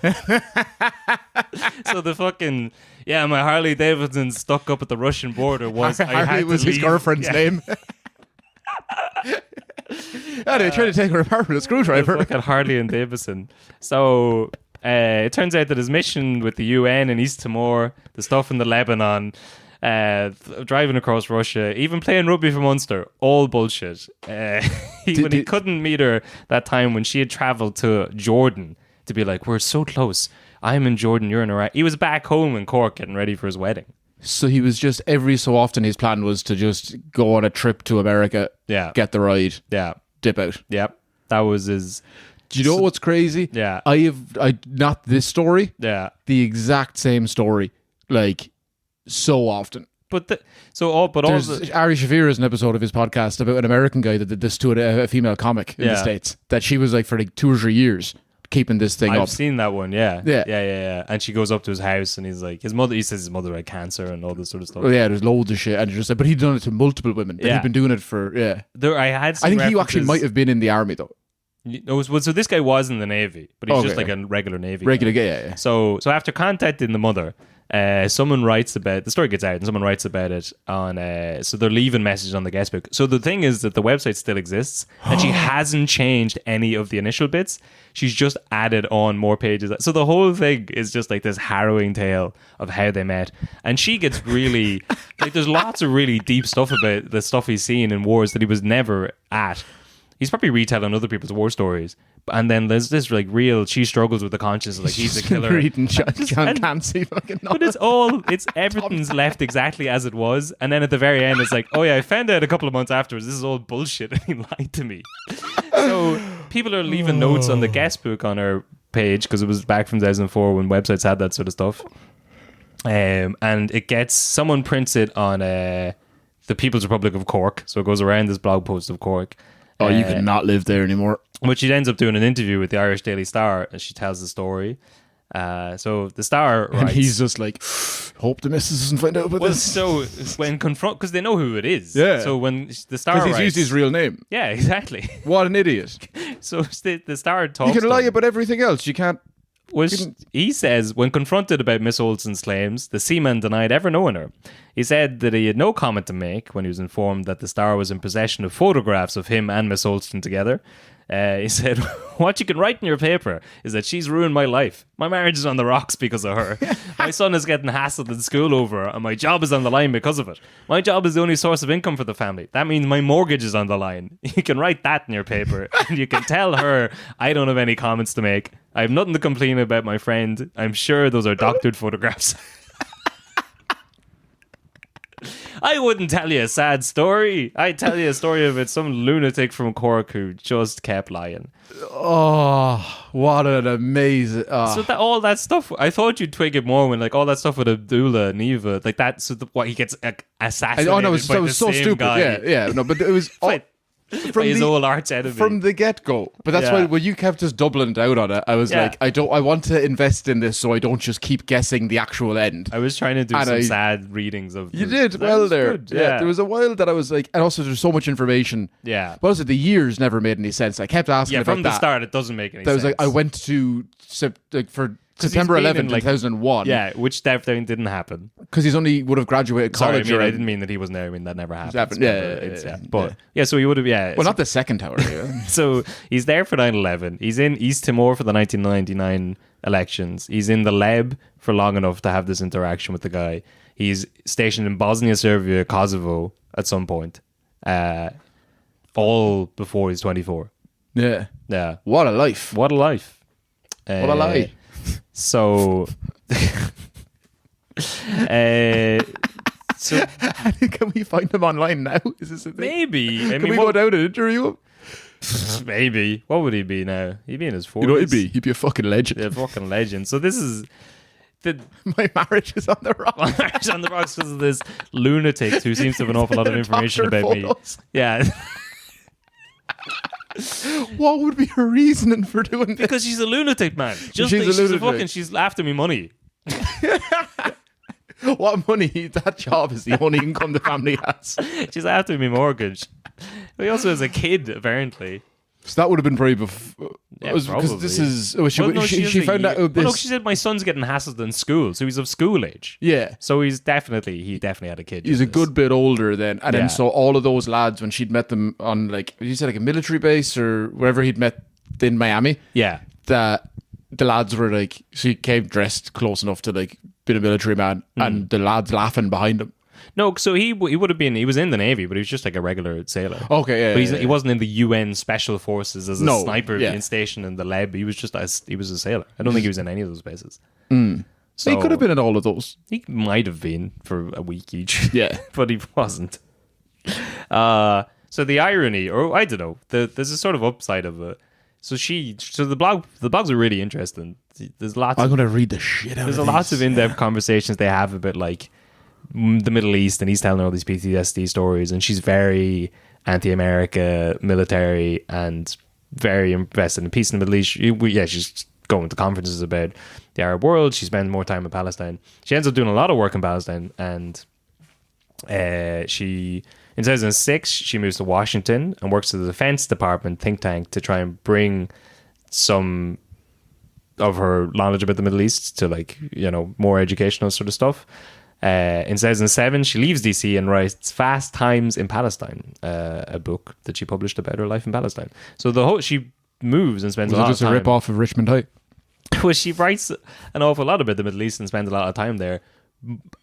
So the fucking... Yeah, my Harley Davidson stuck up at the Russian border was... Harley was his girlfriend's name. They tried to take her apart with a screwdriver. Fucking Harley and Davidson. So it turns out that his mission with the UN in East Timor, the stuff in the Lebanon, driving across Russia, even playing rugby for Munster, all bullshit. He couldn't meet her that time when she had travelled to Jordan to be like, we're so close. I'm in Jordan, you're in Iraq. He was back home in Cork getting ready for his wedding. So he was just, every so often his plan was to just go on a trip to America, get the ride, dip out. Yep. That was his... Do you know what's crazy? Yeah. I not this story. Yeah. The exact same story, like, so often. But Ari Shaffir has an episode of his podcast about an American guy that did this to a female comic in the States, that she was like for like 2 or 3 years keeping this thing up. I've seen that one, yeah. And she goes up to his house and he's like, he says his mother had cancer and all this sort of stuff. Oh yeah, there's loads of shit. And you're just like, but he'd done it to multiple women. But he'd been doing it for, I think he actually might have been in the army though. So this guy was in the Navy, but he's just like a regular Navy guy. Yeah. So after contacting the mother, someone writes about the story gets out and someone writes about it on so they're leaving messages on the guest book. So the thing is that the website still exists and she hasn't changed any of the initial bits. She's just added on more pages. So the whole thing is just like this harrowing tale of how they met. And she gets really like there's lots of really deep stuff about the stuff he's seen in wars that he was never at. He's probably retelling other people's war stories. And then there's this like real, she struggles with the conscience, like he's a killer. Reading John Cancy fucking But everything's left exactly as it was. And then at the very end, it's like, oh yeah, I found out a couple of months afterwards, this is all bullshit and he lied to me. So people are leaving notes on the guest book on our page because it was back from 2004 when websites had that sort of stuff. And it gets, someone prints it on the People's Republic of Cork. So it goes around this blog post of Cork. Oh, you could not live there anymore. But she ends up doing an interview with the Irish Daily Star and she tells the story. So the Star writes... And he's just like, hope the missus doesn't find out about this. So when because they know who it is. Yeah. So when the Star writes... Because he's used his real name. Yeah, exactly. What an idiot. So the Star talks... You can lie about everything else. You can't... he says, when confronted about Miss Olsen's claims, the seaman denied ever knowing her. He said that he had no comment to make when he was informed that the star was in possession of photographs of him and Miss Olsen together. He said, what you can write in your paper is that she's ruined my life. My marriage is on the rocks because of her. My son is getting hassled in school over her, and my job is on the line because of it. My job is the only source of income for the family. That means my mortgage is on the line. You can write that in your paper, and you can tell her I don't have any comments to make. I have nothing to complain about my friend. I'm sure those are doctored photographs. I wouldn't tell you a sad story. I'd tell you a story about some lunatic from Cork who just kept lying. Oh, what an amazing... So all that stuff, I thought you'd twig it more when like all that stuff with Abdullah and Eva, like that, so what he gets assassinated by the so same stupid. guy. Yeah, no, but it was... From his old arch enemy. From the get-go. But that's why when you kept just doubling down on it, I was like, I want to invest in this so I don't just keep guessing the actual end. I was trying to do some sad readings of... You did well there. Good, yeah, there was a while that I was like... And also there's so much information. Yeah. But also the years never made any sense. I kept asking about that. From the start it doesn't make any sense. I was like, I went to... for September 11th, 2001. Yeah, which definitely didn't happen. Because he's only would have graduated college. Sorry, I didn't mean that he wasn't there. I mean, that never happened. Yeah. But so he would have, Well, not the second tower. So he's there for 9/11. He's in East Timor for the 1999 elections. He's in the Leb for long enough to have this interaction with the guy. He's stationed in Bosnia, Serbia, Kosovo at some point. All before he's 24. Yeah. Yeah. What a life. What a life. What a lie. So, can we find him online now? Is this a thing? Maybe. Can we go down and interview him? Maybe. What would he be now? He'd be in his 40s. You know what he'd be? He'd be a fucking legend. Yeah, a fucking legend. So this is... My marriage is on the rocks. My marriage is on the rocks because of this lunatic who seems to have an awful lot of information about photos. me. Yeah. What would be her reasoning for doing this? Because she's a lunatic, man. She's after me money. What money? That job is the only income the family has. She's after me mortgage. He also has a kid, apparently. So that would have been probably before. Yeah, because this is. She found out this. No, she said my son's getting hassled in school, so he's of school age. Yeah. So he definitely had a kid. He's a good bit older then, and then so all of those lads when she'd met them on like you said like a military base or wherever he'd met in Miami. Yeah. That the lads were like she came dressed close enough to like be a military man, and the lads laughing behind him. No, so he would have been. He was in the Navy, but he was just like a regular sailor. Okay, yeah. But he wasn't in the UN Special Forces as a sniper in station in the Leb. He was just a sailor. I don't think he was in any of those bases. So he could have been in all of those. He might have been for a week each. Yeah, but he wasn't. So the irony, or I don't know, there's a sort of upside of it. So the blogs are really interesting. There's lots. I'm going to read the shit out. There's of lots these. of in-depth conversations they have about like the Middle East, and he's telling her all these PTSD stories, and she's very anti-America, military, and very invested in peace in the Middle East. She's going to conferences about the Arab world. She spends more time in Palestine. She ends up doing a lot of work in Palestine, and in 2006 she moves to Washington and works at the Defense Department think tank to try and bring some of her knowledge about the Middle East to more educational sort of stuff. In 2007, she leaves DC and writes Fast Times in Palestine, a book that she published about her life in Palestine. So she moves and spends a lot of time. Was it just a rip-off of Richmond High? Well, she writes an awful lot about the Middle East and spends a lot of time there.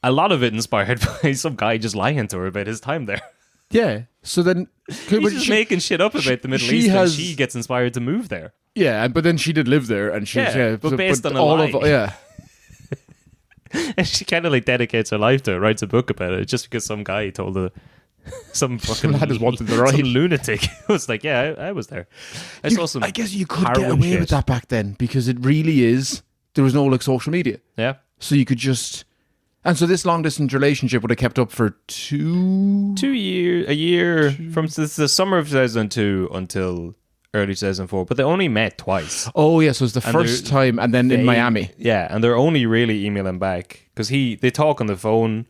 A lot of it inspired by some guy just lying to her about his time there. Yeah. So then... He's just making shit up about the Middle East and she gets inspired to move there. Yeah, but then she did live there and she's... but based on a lie. Yeah. And she kind of dedicates her life to it, writes a book about it, just because some guy told her, some fucking lad just wanted to write. Some lunatic was like, yeah, I was there. I guess you could get away with that back then because it really is. There was no social media. Yeah. So you could just, and so this long distance relationship would have kept up for 2 years, a year from the summer of 2002 until early 2004, but they only met twice. Oh yeah, so it's the first time, and then in Miami. Yeah, and they're only really emailing back because they talk on the phone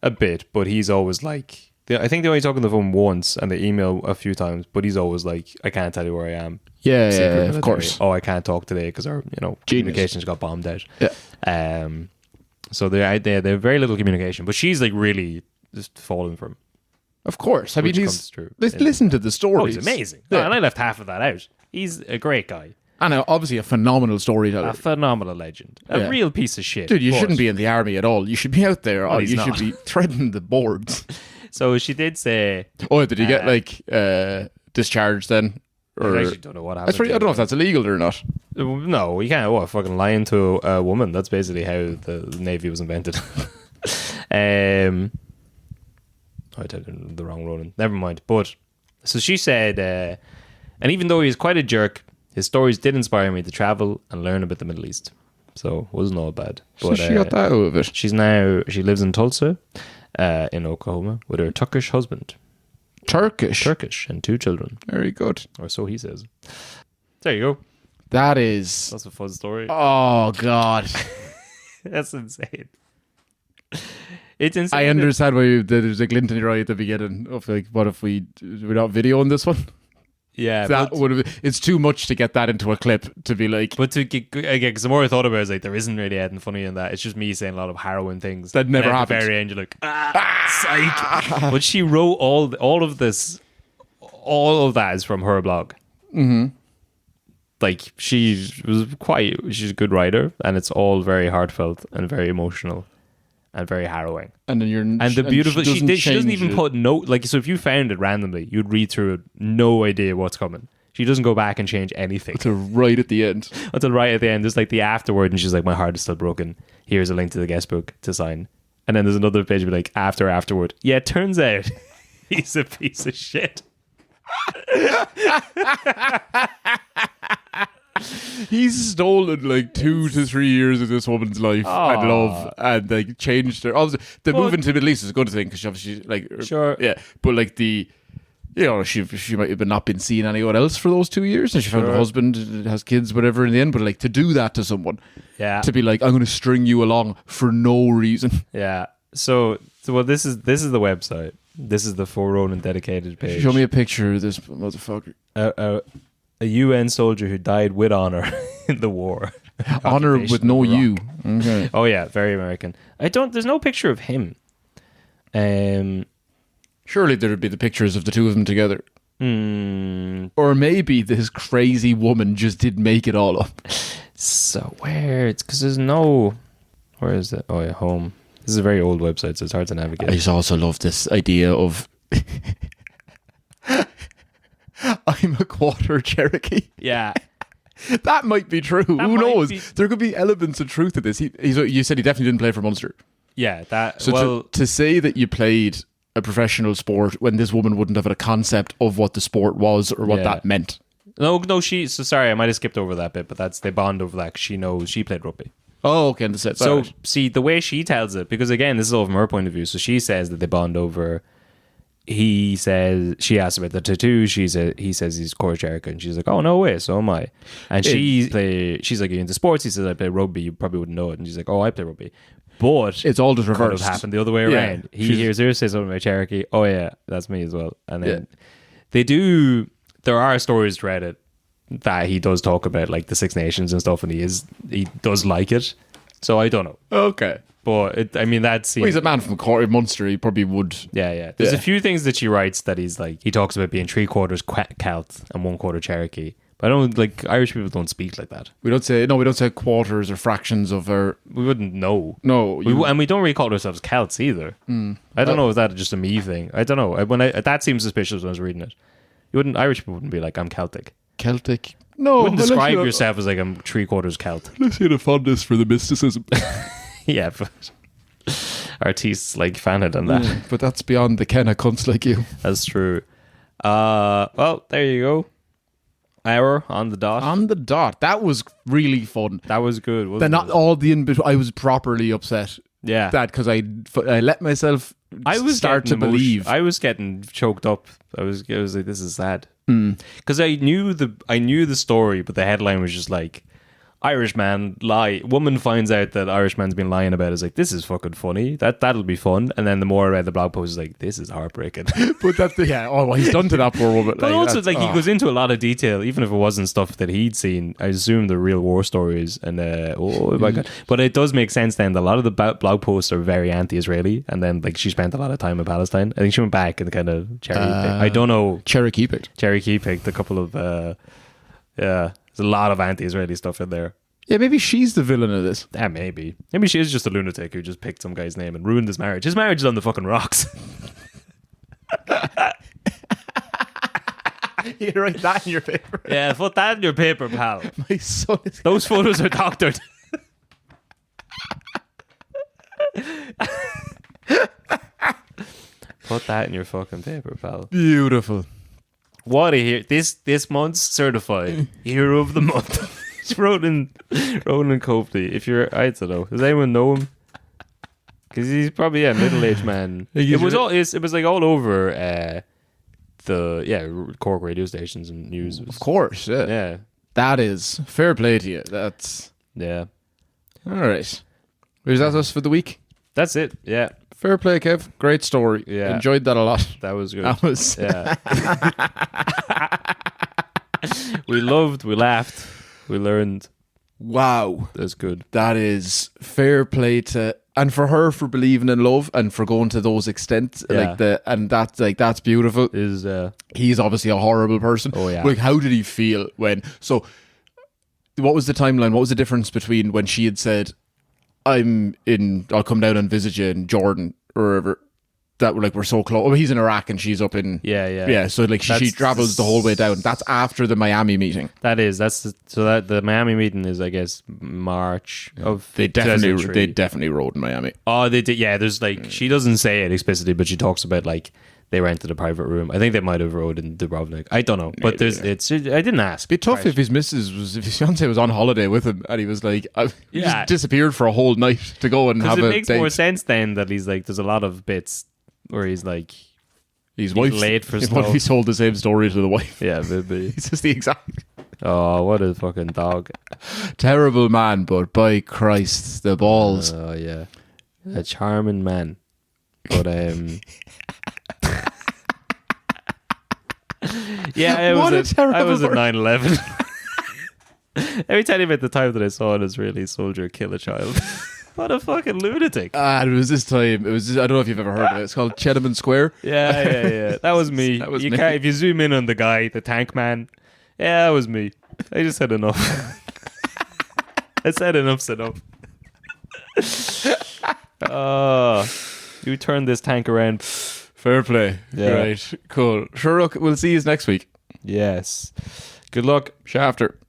a bit, but he's always like, I think they only talk on the phone once and they email a few times, but he's always like, I can't tell you where I am. Yeah, Secret of military. course. Oh, I can't talk today because our communications got bombed out. Yeah. So they have very little communication, but she's like really just falling for him. Of course. I mean, listen to the story. Oh, he's amazing. Yeah. And I left half of that out. He's a great guy. And obviously a phenomenal storyteller. A phenomenal legend. A real piece of shit. Dude, you shouldn't be in the army at all. You should be out there. Well, You should be threading the boards. So she did say... Oh, did he get discharged then? Or, I actually don't know what happened. I don't know if that's illegal or not. No, you can't. Fucking lying to a woman. That's basically how the Navy was invented. I did the wrong Ronan. Never mind. But so she said, and even though he was quite a jerk, his stories did inspire me to travel and learn about the Middle East. So it wasn't all bad. But she got that out of it. She lives in Tulsa, in Oklahoma, with her Turkish husband. Turkish and 2 children. Very good. Or so he says. There you go. That's a fun story. Oh God. That's insane. It's insane. I understand why there's a glint in your eye at the beginning of like, what if we're not videoing this one? Yeah, that would have. It's too much to get that into a clip to be like. But to get again, because the more I thought about it, I was like, there isn't really anything funny in that. It's just me saying a lot of harrowing things that never happened. At the very end, you're like, psych. But she wrote all of this. All of that is from her blog. Mm-hmm. Like she's a good writer, and it's all very heartfelt and very emotional. And very harrowing. And then she doesn't even put note, like, so if you found it randomly, you'd read through it, no idea what's coming. She doesn't go back and change anything. Until right at the end. There's like the afterword, and she's like, my heart is still broken. Here's a link to the guest book to sign. And then there's another page be like, afterward. Yeah, it turns out he's a piece of shit. He's stolen like 2 to 3 years of this woman's life and love, and like changed her. Obviously, the move into the Middle East is a good thing because obviously, like, sure, yeah. But like she might have not been seeing anyone else for those 2 years, and she found a husband, has kids, whatever. In the end, but like to do that to someone, to be like, I'm going to string you along for no reason. Yeah. So well, this is the website. This is the For Ronan dedicated page. Show me a picture of this motherfucker. A UN soldier who died with honor in the war. Honor with no U. Okay. Oh yeah, very American. There's no picture of him. Surely there would be the pictures of the two of them together. Or maybe this crazy woman just did make it all up. So weird. Because there's no... Where is it? Oh yeah, home. This is a very old website, so it's hard to navigate. I just also love this idea of... I'm a quarter Cherokee. Yeah. That might be true. Who knows? There could be elements of truth to this. You said he definitely didn't play for Munster. Yeah. To say that you played a professional sport when this woman wouldn't have had a concept of what the sport was or what that meant. No, sorry, I might have skipped over that bit, but they bond over that because she knows she played rugby. Oh, okay. So, see, the way she tells it, because again, this is all from her point of view, so she says that they bond over... She asks about the tattoo. He says he's quarter Cherokee, and she's like, "Oh no way, so am I." And she's like, "Are you into sports?" He says, "I play rugby." You probably wouldn't know it, and she's like, "Oh, I play rugby." But it's all just reversed. Could have happened the other way around. He hears her say something about Cherokee. Oh yeah, that's me as well. And then they do. There are stories throughout it that he does talk about like the Six Nations and stuff, and he does like it. So I don't know. Okay. But that seems... Well, he's a man from Munster. He probably would... Yeah. There's a few things that she writes that he's like... He talks about being 3/4 Celt and 1/4 Cherokee. But I don't... Like, Irish people don't speak like that. We don't say quarters or fractions of our... We wouldn't know. No. And we don't really call ourselves Celts either. I don't know if that's just a me thing. I don't know. That seems suspicious when I was reading it. Irish people wouldn't be like, I'm Celtic. Celtic? No. You wouldn't describe yourself as like, I'm 3/4 Celt. Unless you had a fondness for the mysticism. Yeah, but artists like fanning on that. But that's beyond the ken of cunts like you. That's true. Well, there you go. Hour on the dot. On the dot. That was really fun. That was good. Then not all the in between. I was properly upset. Yeah. That because I let myself start to believe. I was getting choked up. I was like, this is sad. Because I knew the story, but the headline was just like, Irishman lie. Woman finds out that Irishman's been lying about it. Is like, this is fucking funny. That'll be fun. And then the more I read the blog post, is like, this is heartbreaking. But that's what he's done to that poor woman. But also, he goes into a lot of detail, even if it wasn't stuff that he'd seen. I assume the real war stories. And oh my god! But it does make sense then. A lot of the blog posts are very anti-Israeli, and then like she spent a lot of time in Palestine. I think she went back and kind of I don't know. Cherokee picked A couple of there's a lot of anti-Israeli stuff in there. Yeah, maybe she's the villain of this. Yeah, maybe she is just a lunatic who just picked some guy's name and ruined his marriage. His marriage is on the fucking rocks. You write that in your paper. Yeah, put that in your paper, pal. My son is... Those photos are doctored. Put that in your fucking paper, pal. Beautiful. What a hero. This month's certified hero of the month. It's Ronan Copley. If you're, I don't know, does anyone know him? Because he's probably a middle-aged man. It was like all over the Cork radio stations and news. Of course, yeah. That is fair play to you. That's all right. Was that us for the week? That's it. Yeah. Fair play, Kev. Great story. Yeah. Enjoyed that a lot. That was good. Yeah. We loved, we laughed, we learned. Wow. That's good. That is fair play to, and for her for believing in love and for going to those extents, that's beautiful. He's obviously a horrible person. Oh yeah. Like, how did he feel when? So, what was the timeline? What was the difference between when she had said, I'll come down and visit you in Jordan or wherever, that we're so close. Oh, he's in Iraq and she's up in so like she travels the whole way down. That's after the Miami meeting. The Miami meeting is, I guess, March of they definitely rode in Miami. Oh, they did. Yeah, there's like, she doesn't say it explicitly, but she talks about like they rented a private room. I think they might have rode in Dubrovnik. I don't know, but I didn't ask. It'd be tough if his fiance was on holiday with him and he was like, he just disappeared for a whole night to go and have a date. It makes more sense then that he's like, there's a lot of bits where he's like, he's late for stuff. What if he told the same story to the wife? Yeah, maybe. It's just the exact. Oh, what a fucking dog! Terrible man, but by Christ, the balls. Oh yeah, a charming man, but yeah, I was at 9/11. Every time about the time that I saw an Israeli soldier kill a child. What a fucking lunatic. And it was this time, I don't know if you've ever heard of it. It's called Tiananmen Square. Yeah. That was me. Can't, if you zoom in on the guy, the tank man, yeah, that was me. I just said enough. I said enough's enough. You turned this tank around. Fair play. Yeah. Right. Cool. Sure, look, we'll see you next week. Yes. Good luck. Shafter.